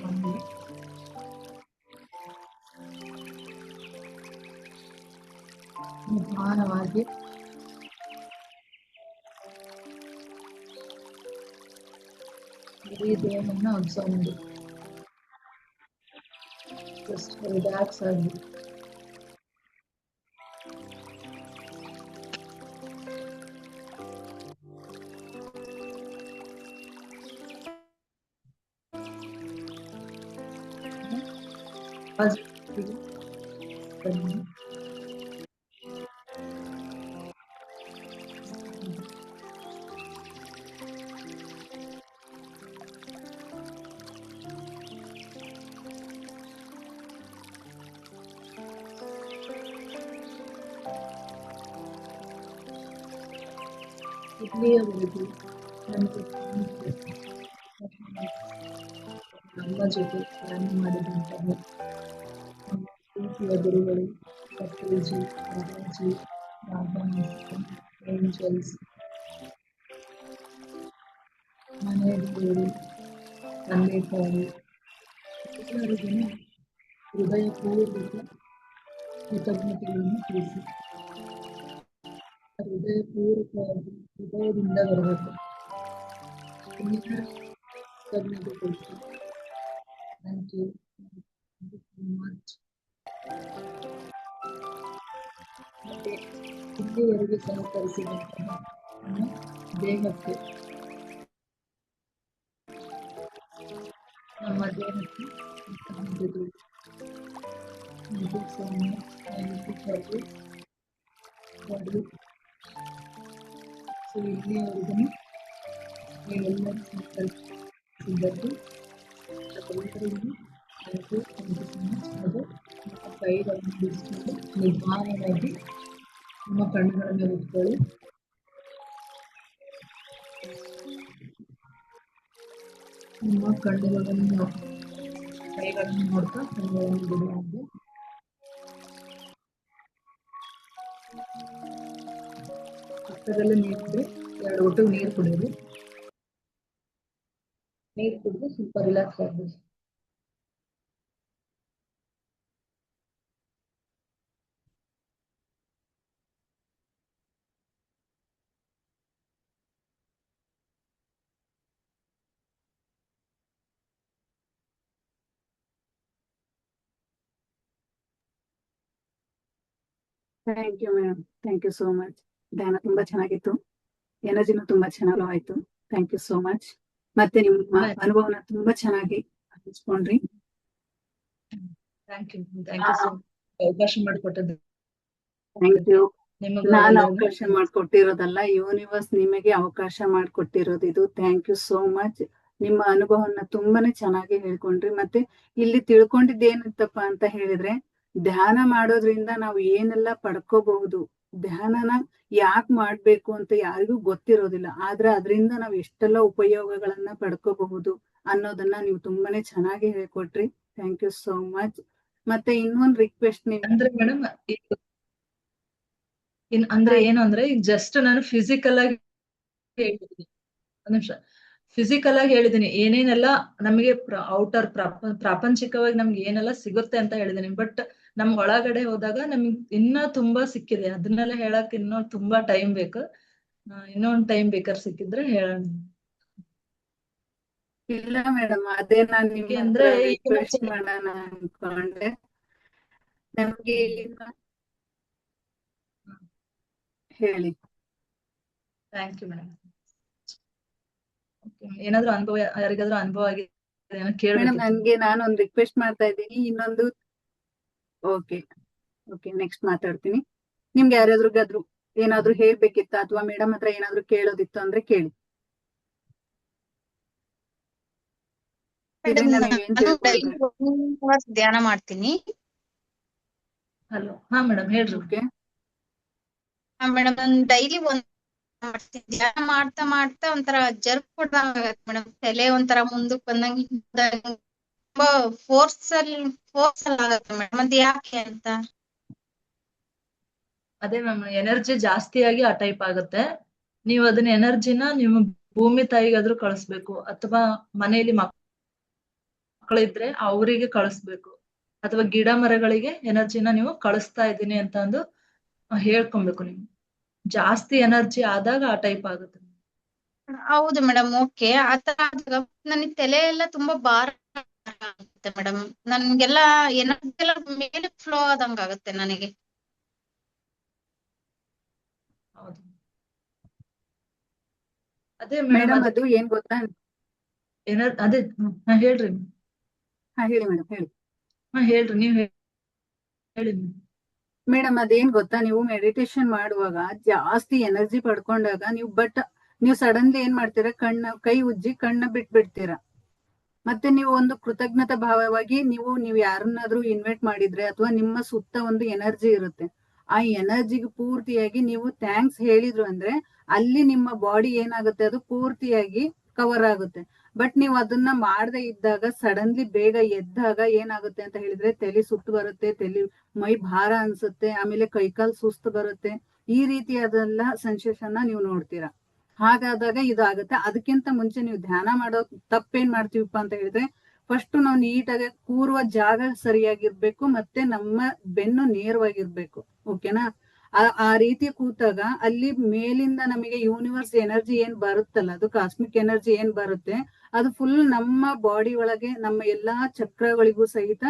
Speaker 1: ಮಾಮೂಲಿ. ನಿಧಾನವಾಗಿ ಇಡೀ ದೇಹವನ್ನ ಅಬ್ಸರ್ವ್ ಮಾಡಿ. ಜಸ್ಟ್ ರಿಲ್ಯಾಕ್ಸ್ ಆಗಿ. ಬನ್ನಿ. ಇಲ್ಲಿಯವರೆಗೂ ನಮಗೆ ನಮ್ಮ ಜೊತೆ ಪ್ರಯಾಣ ಮಾಡಿದಂತಹ ನಮ್ಮ ಪ್ರೀತಿಯ ಗುರುಗಳು ಪತ್ರಿಜಿ, ಬಾಬಾಜಿ, ಬಾಬಾ ಏಂಜಲ್ಸ್, ಮನೆಯವರು, ತಂದೆ ತಾಯಿ ಎಲ್ಲರಿಗೂ ಹೃದಯಪೂರ್ವಕ ಕೃತಜ್ಞತೆಗಳನ್ನು ತಿಳಿಸಿ. ಹೃದಯಪೂರ್ವಕವಾಗಿ ಹೃದಯದಿಂದ ಬರಬೇಕು. ಕೃತಜ್ಞತೆ ತಿಳಿಸಿ. Thank you so much. ಮತ್ತೆ ಇಲ್ಲಿವರೆಗೆ ಸಹಕರಿಸಿದಂತಹ ನಮ್ಮ ದೇಹಕ್ಕೆ ಕೃತಜ್ಞತೆಗಳು. ಇದು ಸೌಮ್ಯ ಹಾಗೂ ಬಡು. ಸೊ ಇಲ್ಲಿಯವರೆಗೂ ನೀವೆಲ್ಲರೂ ಸಹಕರಿಸಿದ್ದಕ್ಕೆ ಎಲ್ಲರಿಗೂ ಹಾಗೂ ಅದು ನಿಮ್ಮ ಕೈಗಳನ್ನು ಬಿಡಿಸಿಕೊಂಡು ನಿಧಾನವಾಗಿ ನಿಮ್ಮ ಕಣ್ಣುಗಳನ್ನು ಇಟ್ಕೊಳ್ಳಿ. ನಿಮ್ಮ ಕಣ್ಣುಗಳನ್ನು ಕೈಗಳನ್ನು ನೋಡ್ತಾ ಕಣ್ಣುಗಳನ್ನು ಬಿಡುವಂತೆ. ಪಕ್ಕದಲ್ಲೇ ನೀರಿದ್ರೆ 2 ಒಟ್ಟು ನೀರು ಕುಡಿಯೋದು. ನೀರು ಕುಡಿದು ಸ್ವಲ್ಪ ರಿಲ್ಯಾಕ್ಸ್ ಆಗ್ಬೋದು.
Speaker 3: Thank you madam, thank you so much. ಧ್ಯಾನ ತುಂಬಾ ಚೆನ್ನಾಗಿತ್ತು, ಎನರ್ಜಿನೂ ತುಂಬಾ ಚೆನ್ನಾಗಿ ಆಯ್ತು. Thank you so much. ಮತ್ತೆ ನಿಮ್ಮ ಅನುಭವನ ತುಂಬಾ ಚೆನ್ನಾಗಿ ಹಂಚ್ಕೊಂಡ್ರಿ.
Speaker 1: ಥ್ಯಾಂಕ್ ಯು ಸೊ ಅವಕಾಶ ಮಾಡಿಕೊಟ್ಟದ್ದು.
Speaker 3: Thank you.
Speaker 1: ನಿಮಗೂ
Speaker 3: ನಾನು ಅವಕಾಶ ಮಾಡ್ಕೊಟ್ಟಿರೋದಲ್ಲ, ಯೂನಿವರ್ಸ್ ನಿಮಗೆ ಅವಕಾಶ ಮಾಡ್ಕೊಟ್ಟಿರೋದು ಇದು. Thank you so much. ನಿಮ್ಮ ಅನುಭವನ ತುಂಬಾನೇ ಚೆನ್ನಾಗಿ ಹೇಳ್ಕೊಂಡ್ರಿ. ಮತ್ತೆ ಇಲ್ಲಿ ತಿಳ್ಕೊಂಡಿದ್ದೇನಂತಪ್ಪ ಅಂತ ಹೇಳಿದ್ರೆ, ಧ್ಯಾನ ಮಾಡೋದ್ರಿಂದ ನಾವು ಏನೆಲ್ಲ ಪಡ್ಕೋಬಹುದು, ಧ್ಯಾನನ ಯಾಕೆ ಮಾಡ್ಬೇಕು ಅಂತ ಯಾರಿಗೂ ಗೊತ್ತಿರೋದಿಲ್ಲ. ಆದ್ರೆ ಅದರಿಂದ ನಾವು ಎಷ್ಟೆಲ್ಲ ಉಪಯೋಗಗಳನ್ನ ಪಡ್ಕೋಬಹುದು ಅನ್ನೋದನ್ನ ನೀವು ತುಂಬಾನೇ ಚೆನ್ನಾಗಿ ಹೇಳ್ಕೊಟ್ರಿ. Thank you so much. ಮತ್ತೆ ಇನ್ನೊಂದು ರಿಕ್ವೆಸ್ಟ್
Speaker 1: ಅಂದ್ರೆ ಮೇಡಮ್ ಅಂದ್ರೆ ಏನು ಅಂದ್ರೆ ಈಗ ಜಸ್ಟ್ ನಾನು ಫಿಸಿಕಲ್ ಆಗಿ ಹೇಳಿದ್ದೀನಿ. ಒಂದ್ ನಿಮಿಷ. ಫಿಸಿಕಲ್ ಆಗಿ ಹೇಳಿದೀನಿ ಏನೇನೆಲ್ಲ ನಮಗೆ ಔಟರ್ ಪ್ರಾಪಂಚಿಕವಾಗಿ ನಮ್ಗೆ ಏನೆಲ್ಲ ಸಿಗುತ್ತೆ ಅಂತ ಹೇಳಿದೀನಿ. ಬಟ್ ನಮ್ ಒಳಗಡೆ ಹೋದಾಗ ನಮ್ಗೆ ಇನ್ನ ತುಂಬಾ ಸಿಕ್ಕಿದೆ. ಅದನ್ನೆಲ್ಲ ಹೇಳಕ್ ಇನ್ನೂ ತುಂಬಾ ಟೈಮ್ ಬೇಕು. ಇನ್ನೊಂದ್ ಟೈಮ್ ಬೇಕಾದ್ರೆ ಸಿಕ್ಕಿದ್ರೆ ಹೇಳೋಣ.
Speaker 3: ಇಲ್ಲ ಮೇಡಮ್, ಅದೇ ನಾನು ನಿಮ್ಮ
Speaker 1: ಅಂದ್ರೆ
Speaker 3: ರಿಕ್ವೆಸ್ಟ್ ಮಾಡೋಣ ಅನ್ಕೊಂಡೆ. ನಮ್ಗೆ ಹೇಳಿ.
Speaker 1: Thank you madam. ಏನಾದ್ರು ಅನುಭವ, ಯಾರಿಗಾದ್ರೂ ಅನುಭವ ಆಗಿದೆ
Speaker 3: ಮೇಡಮ್, ನನ್ಗೆ ನಾನೊಂದು ರಿಕ್ವೆಸ್ಟ್ ಮಾಡ್ತಾ ಇದ್ದೀನಿ. ಇನ್ನೊಂದು ಓಕೆ ಓಕೆ ನೆಕ್ಸ್ಟ್ ಮಾತಾಡ್ತೀನಿ. ನಿಮ್ಗೆ ಯಾರಾದ್ರೂ ಏನಾದ್ರು ಹೇಳ್ಬೇಕಿತ್ತ ಅಥವಾ ಮೇಡಮ್ ಹತ್ರ ಏನಾದ್ರು ಕೇಳೋದಿತ್ತು ಅಂದ್ರೆ ಕೇಳಿ.
Speaker 2: ಧ್ಯಾನ ಮಾಡ್ತೀನಿ.
Speaker 1: ಹಲೋ, ಹಾ ಮೇಡಮ್ ಹೇಳ್ರಿ.
Speaker 3: ಓಕೆ
Speaker 2: ಮೇಡಮ್, ನಾನು ಡೈಲಿ ಧ್ಯಾನ ಮಾಡ್ತಾ ಮಾಡ್ತಾ ಒಂಥರ ಜರ್ಕ್ ಕೊಡ್ದಂಗ ಮೇಡಮ್. ತಲೆ ಒಂಥರ ಮುಂದಕ್ಕೆ ಬಂದಂಗ ತುಂಬಾ ಫೋರ್ಸ್ ಅಲ್ಲಿ ಆಗತ್ತೆ ಮೇಡಮ್. ಅದ್ ಯಾಕೆ ಅಂತ?
Speaker 1: ಅದೇ ಮ್ಯಾಮ್, ಎನರ್ಜಿ ಜಾಸ್ತಿಯಾಗಿ ಆ ಟೈಪ್ ಆಗುತ್ತೆ. ನೀವು ಅದನ್ನ ಎನರ್ಜಿನ ನಿಮ್ಮ ಭೂಮಿ ತಾಯಿಗಾದ್ರೂ ಕಳಿಸ್ಬೇಕು, ಅಥವಾ ಮನೆಯಲ್ಲಿ ಮಕ್ಕಳಿದ್ರೆ ಅವರಿಗೆ ಕಳಿಸ್ಬೇಕು, ಅಥವಾ ಗಿಡ ಮರಗಳಿಗೆ ಎನರ್ಜಿನ ನೀವು ಕಳಿಸ್ತಾ ಇದ್ದೀನಿ ಅಂತ ಅಂದು ಹೇಳ್ಕೊಬೇಕು. ನೀವು ಜಾಸ್ತಿ ಎನರ್ಜಿ ಆದಾಗ ಆ ಟೈಪ್ ಆಗುತ್ತೆ.
Speaker 2: ಹೌದು ಮೇಡಮ್, ಓಕೆ. ಆತರ ಆದಾಗ ನನಗೆ ತಲೆ ಎಲ್ಲ ತುಂಬಾ ಭಾರ ಆಗುತ್ತೆ ಮೇಡಮ್. ನನ್ಗೆಲ್ಲ ಎನರ್ಜಿ ಎಲ್ಲ ಮೇಲೆ ಫ್ಲೋ ಆದಂಗ ಆಗುತ್ತೆ ನನಗೆ.
Speaker 1: ಹೌದು, ಅದೇ ಮೇಡಮ್
Speaker 3: ಮೇಡಮ್
Speaker 1: ಅದಕ್ಕೆ
Speaker 3: ಅದು ಏನ್ ಗೊತ್ತಾ?
Speaker 1: ಅದೇ ಹೇಳ್ರಿ.
Speaker 3: ಹೇಳಿ ಮೇಡಮ್, ಹೇಳಿ.
Speaker 1: ಹೇಳ್ರಿ, ನೀವ್ ಹೇಳಿ.
Speaker 3: ಮೇಡಮ್ ಅದೇನ್ ಗೊತ್ತಾ, ನೀವು ಮೆಡಿಟೇಷನ್ ಮಾಡುವಾಗ ಜಾಸ್ತಿ ಎನರ್ಜಿ ಪಡ್ಕೊಂಡಾಗ ನೀವು ಸಡನ್ಲಿ ಏನ್ ಮಾಡ್ತೀರಾ, ಕೈ ಉಜ್ಜಿ ಕಣ್ಣ ಬಿಟ್ಬಿಡ್ತೀರಾ. ಮತ್ತೆ ನೀವು ಒಂದು ಕೃತಜ್ಞತಾ ಭಾವವಾಗಿ ನೀವು ಯಾರನ್ನಾದ್ರೂ ಇನ್ವೈಟ್ ಮಾಡಿದ್ರೆ ಅಥವಾ ನಿಮ್ಮ ಸುತ್ತ ಒಂದು ಎನರ್ಜಿ ಇರುತ್ತೆ, ಆ ಎನರ್ಜಿಗೆ ಪೂರ್ತಿಯಾಗಿ ನೀವು ಥ್ಯಾಂಕ್ಸ್ ಹೇಳಿದ್ರು ಅಂದ್ರೆ ಅಲ್ಲಿ ನಿಮ್ಮ ಬಾಡಿ ಏನಾಗುತ್ತೆ, ಅದು ಪೂರ್ತಿಯಾಗಿ ಕವರ್ ಆಗುತ್ತೆ. ಬಟ್ ನೀವು ಅದನ್ನ ಮಾಡದೇ ಇದ್ದಾಗ ಸಡನ್ಲಿ ಬೇಗ ಎದ್ದಾಗ ಏನಾಗುತ್ತೆ ಅಂತ ಹೇಳಿದ್ರೆ ತಲೆ ಸುತ್ತು ಬರುತ್ತೆ, ಮೈ ಭಾರ ಅನ್ಸುತ್ತೆ, ಆಮೇಲೆ ಕೈಕಾಲ್ ಸುಸ್ತು ಬರುತ್ತೆ. ಈ ರೀತಿಯಾದೆಲ್ಲ ಸೆನ್ಸೇಷನ್ ನೀವು ನೋಡ್ತೀರಾ. ಹಾಗಾದಾಗ ಇದಾಗುತ್ತೆ. ಅದಕ್ಕಿಂತ ಮುಂಚೆ ನೀವು ಧ್ಯಾನ ಮಾಡೋ ತಪ್ಪೇನ್ ಮಾಡ್ತೀವಪ್ಪ ಅಂತ ಹೇಳಿದ್ರೆ, ಫಸ್ಟ್ ನಾವು ನೀಟಾಗಿ ಕೂರುವ ಜಾಗ ಸರಿಯಾಗಿರ್ಬೇಕು, ಮತ್ತೆ ನಮ್ಮ ಬೆನ್ನು ನೇರವಾಗಿರ್ಬೇಕು. ಓಕೆನಾ? ಆ ರೀತಿ ಕೂತಾಗ ಅಲ್ಲಿ ಮೇಲಿಂದ ನಮಗೆ ಯೂನಿವರ್ಸ್ ಎನರ್ಜಿ ಏನ್ ಬರುತ್ತಲ್ಲ, ಅದು ಕಾಸ್ಮಿಕ್ ಎನರ್ಜಿ ಏನ್ ಬರುತ್ತೆ, ಅದು ಫುಲ್ ನಮ್ಮ ಬಾಡಿ ಒಳಗೆ ನಮ್ಮ ಎಲ್ಲಾ ಚಕ್ರಗಳಿಗೂ ಸಹಿತ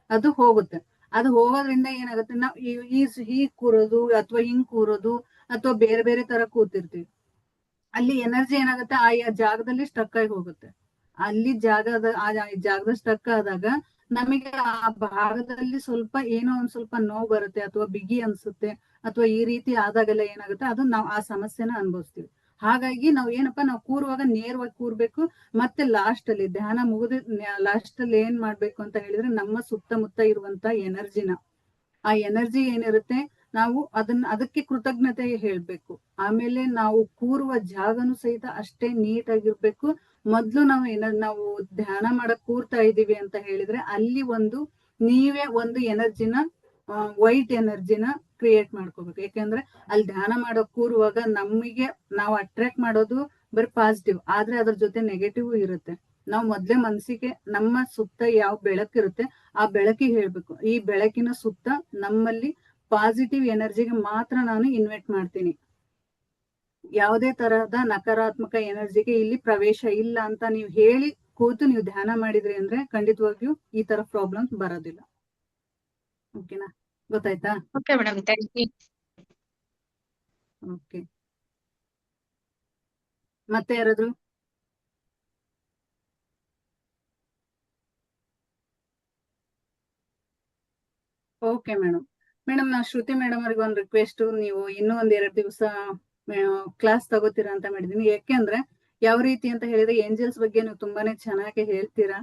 Speaker 3: ಅದು ಹೋಗುತ್ತೆ. ಅದು ಹೋಗೋದ್ರಿಂದ ಏನಾಗುತ್ತೆ, ನಾವು ಹೀಗ್ ಕೂರೋದು ಅಥವಾ ಹಿಂಗ್ ಕೂರೋದು ಅಥವಾ ಬೇರೆ ಬೇರೆ ತರ ಕೂತಿರ್ತೀವಿ, ಅಲ್ಲಿ ಎನರ್ಜಿ ಏನಾಗುತ್ತೆ ಆ ಜಾಗದಲ್ಲಿ ಸ್ಟಕ್ ಆಗಿ ಹೋಗುತ್ತೆ. ಅಲ್ಲಿ ಜಾಗದ ಸ್ಟಕ್ ಆದಾಗ ನಮಗೆ ಆ ಭಾಗದಲ್ಲಿ ಸ್ವಲ್ಪ ಏನೋ ಒಂದ್ ಸ್ವಲ್ಪ ನೋವು ಬರುತ್ತೆ ಅಥವಾ ಬಿಗಿ ಅನ್ಸುತ್ತೆ, ಅಥವಾ ಈ ರೀತಿ ಆದಾಗೆಲ್ಲ ಏನಾಗುತ್ತೆ, ಅದು ನಾವು ಆ ಸಮಸ್ಯೆನ ಅನುಭವಿಸ್ತೀವಿ. ಹಾಗಾಗಿ ನಾವು ಕೂರುವಾಗ ನೇರವಾಗಿ ಕೂರ್ಬೇಕು. ಮತ್ತೆ ಲಾಸ್ಟ್ ಧ್ಯಾನ ಮುಗಿದ ಲಾಸ್ಟ್ ಅಲ್ಲಿ ಏನ್ ಮಾಡ್ಬೇಕು ಅಂತ ಹೇಳಿದ್ರೆ, ನಮ್ಮ ಸುತ್ತಮುತ್ತ ಇರುವಂತ ಎನರ್ಜಿನ, ಆ ಎನರ್ಜಿ ಏನಿರುತ್ತೆ ನಾವು ಅದಕ್ಕೆ ಕೃತಜ್ಞತೆ ಹೇಳ್ಬೇಕು. ಆಮೇಲೆ ನಾವು ಕೂರುವ ಜಾಗನು ಸಹಿತ ಅಷ್ಟೇ ನೀಟಾಗಿರ್ಬೇಕು. ಮೊದ್ಲು ನಾವು ಧ್ಯಾನ ಮಾಡಕ್ ಕೂರ್ತಾ ಇದೀವಿ ಅಂತ ಹೇಳಿದ್ರೆ ಅಲ್ಲಿ ನೀವೇ ಒಂದು ಎನರ್ಜಿನ, ವೈಟ್ ಎನರ್ಜಿನ ಕ್ರಿಯೇಟ್ ಮಾಡ್ಕೋಬೇಕು. ಯಾಕೆಂದ್ರೆ ಅಲ್ಲಿ ಧ್ಯಾನ ಮಾಡಕ್ ಕೂರುವಾಗ ನಾವು ಅಟ್ರಾಕ್ಟ್ ಮಾಡೋದು ಬರೀ ಪಾಸಿಟಿವ್, ಆದ್ರೆ ಅದ್ರ ಜೊತೆ ನೆಗೆಟಿವ್ ಇರುತ್ತೆ. ನಾವು ಮೊದ್ಲೇ ಮನಸ್ಸಿಗೆ ನಮ್ಮ ಸುತ್ತ ಯಾವ ಬೆಳಕಿರುತ್ತೆ ಆ ಬೆಳಕಿಗೆ ಹೇಳ್ಬೇಕು, ಈ ಬೆಳಕಿನ ಸುತ್ತ ನಮ್ಮಲ್ಲಿ ಪಾಸಿಟಿವ್ ಎನರ್ಜಿಗೆ ಮಾತ್ರ ನಾನು ಇನ್ವೈಟ್ ಮಾಡ್ತೀನಿ, ಯಾವುದೇ ತರಹದ ನಕಾರಾತ್ಮಕ ಎನರ್ಜಿಗೆ ಇಲ್ಲಿ ಪ್ರವೇಶ ಇಲ್ಲ ಅಂತ ನೀವು ಹೇಳಿ ಕೂತು ನೀವು ಧ್ಯಾನ ಮಾಡಿದ್ರಿ ಅಂದ್ರೆ ಖಂಡಿತವಾಗಿಯೂ ಈ ತರ ಪ್ರಾಬ್ಲಮ್ ಬರೋದಿಲ್ಲ. ಓಕೆನಾ? ಗೊತ್ತಾಯ್ತಾ?
Speaker 2: Okay madam, thank you.
Speaker 3: Okay, ಮತ್ತೆ ಯಾರಾದ್ರು? Okay madam. ನಾವು ಶ್ರುತಿ ಮೇಡಮ್ ಅವ್ರಿಗೆ ಒಂದು ರಿಕ್ವೆಸ್ಟ್, ನೀವು ಇನ್ನೂ ಒಂದ್ 2 ದಿವಸ ಕ್ಲಾಸ್ ತಗೋತೀರಾ ಅಂತ ಮಾಡಿದೀನಿ. ಯಾಕೆಂದ್ರೆ ಯಾವ ರೀತಿ ಅಂತ ಹೇಳಿದ್ರೆ ಏಂಜಲ್ಸ್ ಬಗ್ಗೆ ನೀವು ತುಂಬಾನೇ ಚೆನ್ನಾಗಿ ಹೇಳ್ತೀರಾ,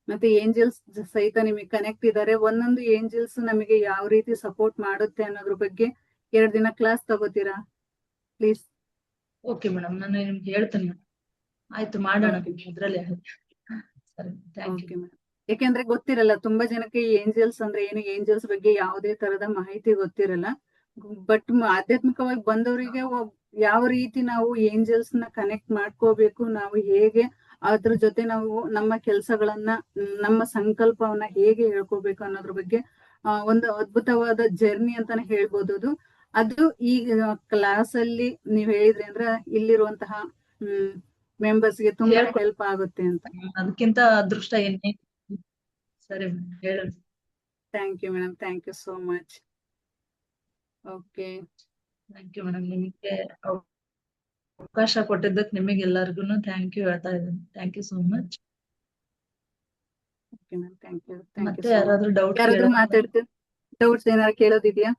Speaker 3: ಮತ್ತೆ ಏಂಜಲ್ಸ್ ಸಹಿತ ನಿಮಗೆ ಕನೆಕ್ಟ್ ಇದ್ದಾರೆ. ಒಂದೊಂದು ಏಂಜಲ್ಸ್ ನಮಗೆ ಯಾವ ರೀತಿ ಸಪೋರ್ಟ್ ಮಾಡುತ್ತೆ ಅನ್ನೋದ್ರ ಬಗ್ಗೆ 2 ದಿನ ಕ್ಲಾಸ್ ತಗೋತೀರಾ ಪ್ಲೀಸ್?
Speaker 1: ಓಕೆ ಮೇಡಮ್, ನಾನು ನಿಮ್ಗೆ ಹೇಳ್ತೇನೆ. ಆಯ್ತು, ಮಾಡೋಣ. ಇದ್ರಲ್ಲಿ ಸರಿ, ಥ್ಯಾಂಕ್
Speaker 3: ಓಕೆ
Speaker 1: ಯು.
Speaker 3: ಮೇಡಮ್. ಯಾಕೆಂದ್ರೆ ಗೊತ್ತಿರಲ್ಲ ತುಂಬಾ ಜನಕ್ಕೆ ಏಂಜಲ್ಸ್ ಅಂದ್ರೆ ಏನು, ಏಂಜಲ್ಸ್ ಬಗ್ಗೆ ಯಾವುದೇ ತರದ ಮಾಹಿತಿ ಗೊತ್ತಿರಲ್ಲ. ಬಟ್ ಆಧ್ಯಾತ್ಮಿಕವಾಗಿ ಬಂದವರಿಗೆ ಯಾವ ರೀತಿ ನಾವು ಏಂಜಲ್ಸ್ ನ ಕನೆಕ್ಟ್ ಮಾಡ್ಕೋಬೇಕು, ನಾವು ಹೇಗೆ ಅದ್ರ ಜೊತೆ ನಾವು ನಮ್ಮ ಕೆಲಸಗಳನ್ನ, ನಮ್ಮ ಸಂಕಲ್ಪವನ್ನ ಹೇಗೆ ಹೇಳ್ಕೋಬೇಕು ಅನ್ನೋದ್ರ ಬಗ್ಗೆ ಒಂದು ಅದ್ಭುತವಾದ ಜರ್ನಿ ಅಂತಾನೆ ಹೇಳ್ಬೋದು. ಅದು ಈ ಕ್ಲಾಸ್ ಅಲ್ಲಿ ನೀವ್ ಹೇಳಿದ್ರಿ ಅಂದ್ರೆ ಇಲ್ಲಿರುವಂತಹ ಮೆಂಬರ್ಸ್ ಗೆ ತುಂಬಾ ಹೆಲ್ಪ್ ಆಗುತ್ತೆ ಅಂತ.
Speaker 1: ಅದಕ್ಕಿಂತ ಅದೃಷ್ಟ ಏನೇ. ಸರಿ ಮೇಡಮ್, ಹೇಳೋಣ.
Speaker 3: Thank you madam, thank you so much. Okay,
Speaker 1: thank you madam. ನಿಮಗೆ ಅವಕಾಶ ಕೊಟ್ಟಿದ್ದಕ್ಕೆ ನಿಮಗೆಲ್ಲರಿಗೂ ಥ್ಯಾಂಕ್ ಯು ಹೇಳ್ತಾ ಇದ್ದೀನಿ. Thank you so much.
Speaker 3: Okay ma'am, thank you. Thank you
Speaker 1: ಮತ್ತೆ
Speaker 3: ಸೋ ಮಚ್.
Speaker 1: ಯಾರಾದ್ರೂ ಡೌಟ್
Speaker 3: ಯಾರಾದ್ರೂ ಮಾತಾಡ್ತೀವಿ? ಡೌಟ್ಸ್ ಏನಾದ್ರು ಕೇಳೋದಿದ್ಯಾ?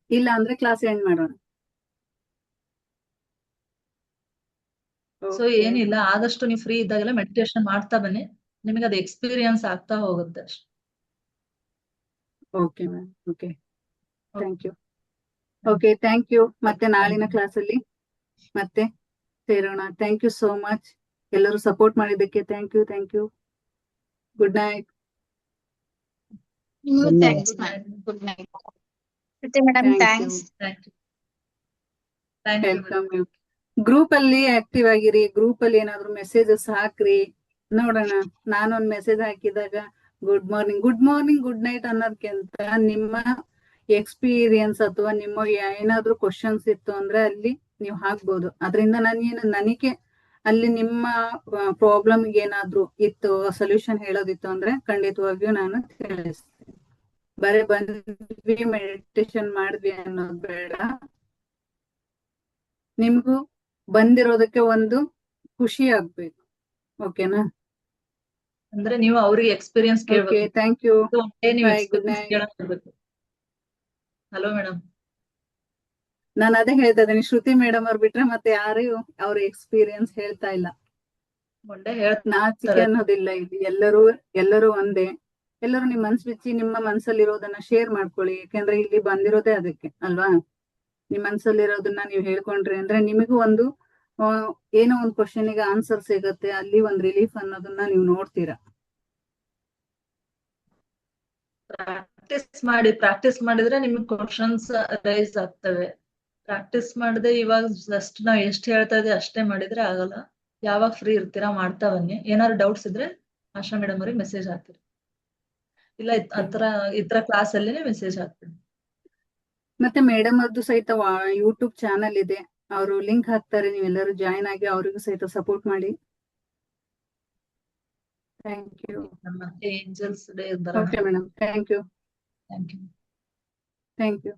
Speaker 3: ಇಲ್ಲ ಅಂದ್ರೆ ಕ್ಲಾಸ್ ಎಂಡ್ ಮಾಡೋಣ.
Speaker 1: ಸೊ ಏನಿಲ್ಲ, ಆದಷ್ಟು ನೀವು ಫ್ರೀ ಇದ್ದಾಗೆಲ್ಲ ಮೆಡಿಟೇಷನ್ ಮಾಡ್ತಾ ಬನ್ನಿ, ನಿಮಗೆ ಅದು ಎಕ್ಸ್ಪೀರಿಯನ್ಸ್ ಆಗ್ತಾ ಹೋಗುತ್ತೆ ಅಷ್ಟೇ.
Speaker 3: Okay ma'am, okay, thank you. Okay, thank you. ಮತ್ತೆ ನಾಳಿನ ಕ್ಲಾಸ್ ಅಲ್ಲಿ ಮತ್ತೆ ಸೇರೋಣ. Thank you so much. ಎಲ್ಲರೂ ಸಪೋರ್ಟ್ ಮಾಡಿದ್ದಕ್ಕೆ thank you, thank you. Good night.
Speaker 2: ನಿಮ್ಗೂ thanks ma'am. Good night. Shruti madam, thanks.
Speaker 3: Welcome. Group ಅಲ್ಲಿ ಆಕ್ಟಿವ್ ಆಗಿರಿ. ಗ್ರೂಪ್ ಅಲ್ಲಿ ಏನಾದ್ರು ಮೆಸೇಜಸ್ ಹಾಕ್ರಿ. ನೋಡೋಣ. ನಾನೊಂದ್ ಮೆಸೇಜ್ ಹಾಕಿದಾಗ ಗುಡ್ ಮಾರ್ನಿಂಗ್ ಗುಡ್ ನೈಟ್ ಅನ್ನೋದಕ್ಕಿಂತ ನಿಮ್ಮ ಎಕ್ಸ್ಪೀರಿಯನ್ಸ್ ಅಥವಾ ನಿಮ್ಮ ಏನಾದ್ರೂ ಕ್ವಶನ್ಸ್ ಇತ್ತು ಅಂದ್ರೆ ಅಲ್ಲಿ ನೀವು ಹಾಕ್ಬೋದು. ಅದರಿಂದ ನನಗೆ ಅಲ್ಲಿ ನಿಮ್ಮ ಪ್ರಾಬ್ಲಮ್ ಏನಾದ್ರೂ ಇತ್ತು, ಸೊಲ್ಯೂಷನ್ ಹೇಳೋದಿತ್ತು ಅಂದ್ರೆ ಖಂಡಿತವಾಗಿಯೂ ನಾನು ತಿಳಿಸ್ತೀನಿ. ಬರೀ ಬಂದ್ವಿ ಮೆಡಿಟೇಷನ್ ಮಾಡಿದ್ವಿ ಅನ್ನೋದು ಬೇಡ. ನಿಮ್ಗೂ ಬಂದಿರೋದಕ್ಕೆ ಒಂದು ಖುಷಿ ಆಗ್ಬೇಕು. ಓಕೆನಾ?
Speaker 1: ಅಂದ್ರೆ ನೀವು ಅವ್ರಿಗೆ ಎಕ್ಸ್ಪೀರಿಯನ್ಸ್
Speaker 3: ಓಕೆ,
Speaker 1: ಕೇಳ್ಬೇಕು.
Speaker 3: Thank you.
Speaker 1: ನೀವು
Speaker 3: Bye, good
Speaker 1: ಎಕ್ಸ್ಪೀರಿಯನ್ಸ್
Speaker 3: night.
Speaker 1: ಕೇಳಬೇಕು. Hello madam.
Speaker 3: ನಾನು ಅದೇ ಹೇಳ್ತಾ ಇದ್ದೀನಿ, ಶ್ರುತಿ ಮೇಡಮ್ ಅವ್ರು ಬಿಟ್ರೆ ಮತ್ತೆ ಯಾರು ಅವ್ರ ಎಕ್ಸ್ಪೀರಿಯನ್ಸ್ ಹೇಳ್ತಾ ಇಲ್ಲ.
Speaker 1: ಮೊನ್ನೆ
Speaker 3: ನಾಚಿಕೆ ಅನ್ನೋದಿಲ್ಲ ಇಲ್ಲಿ. ಎಲ್ಲರೂ ಒಂದೇ. ಎಲ್ಲರೂ ನಿಮ್ ಮನ್ಸ್ ಬಿಚ್ಚಿ ನಿಮ್ಮ ಮನ್ಸಲ್ಲಿರೋದನ್ನ ಶೇರ್ ಮಾಡ್ಕೊಳ್ಳಿ. ಯಾಕೆಂದ್ರೆ ಇಲ್ಲಿ ಬಂದಿರೋದೇ ಅದಕ್ಕೆ ಅಲ್ವಾ? ನಿಮ್ ಮನ್ಸಲ್ಲಿರೋದನ್ನ ನೀವು ಹೇಳ್ಕೊಂಡ್ರಿ ಅಂದ್ರೆ ನಿಮಗೂ ಒಂದು ಏನೋ ಒಂದು ಕ್ವಶನ್ಗೆ ಆನ್ಸರ್ ಸಿಗತ್ತೆ. ಅಲ್ಲಿ ಒಂದ್ ರಿಲೀಫ್ ಅನ್ನೋದನ್ನ ನೀವು ನೋಡ್ತೀರಾ.
Speaker 1: ಪ್ರಾಕ್ಟೀಸ್ ಮಾಡಿದ್ರೆ ನಿಮ್ಗೆ ಕ್ವಶನ್ಸ್ ರೈಸ್ ಆಗ್ತವೆ. ಪ್ರಾಕ್ಟೀಸ್ ಮಾಡದೆ ಇವಾಗ ಜಸ್ಟ್ ನಾವ್ ಎಷ್ಟ್ ಹೇಳ್ತಾ ಇದ್ದೀವಿ ಅಷ್ಟೇ ಮಾಡಿದ್ರೆ ಆಗಲ್ಲ. ಯಾವಾಗ ಫ್ರೀ ಇರ್ತೀರಾ ಮಾಡ್ತಾ ಬನ್ನಿ. ಏನಾದ್ರು ಡೌಟ್ಸ್ ಇದ್ರೆ ಆಶಾ ಮೇಡಮ್ ಅವ್ರಿಗೆ ಮೆಸೇಜ್ ಹಾಕ್ತೀರಿ. ಇಲ್ಲ ಇತರ ಕ್ಲಾಸ್ ಅಲ್ಲಿನೇ ಮೆಸೇಜ್ ಹಾಕ್ತೀನಿ.
Speaker 3: ಮತ್ತೆ ಮೇಡಮ್ ಅವ್ರದ್ದು ಸಹಿತ ಯೂಟ್ಯೂಬ್ ಚಾನಲ್ ಇದೆ, ಅವರು ಲಿಂಕ್ ಹಾಕ್ತಾರೆ. ನೀವೆಲ್ಲರೂ ಜಾಯಿನ್ ಆಗಿ ಅವರಿಗೂ ಸಹಿತ ಸಪೋರ್ಟ್ ಮಾಡಿ. Thank you.
Speaker 1: ನಮ್ಮ angels day
Speaker 3: okay madam, thank you.
Speaker 1: Thank you.
Speaker 3: Thank you.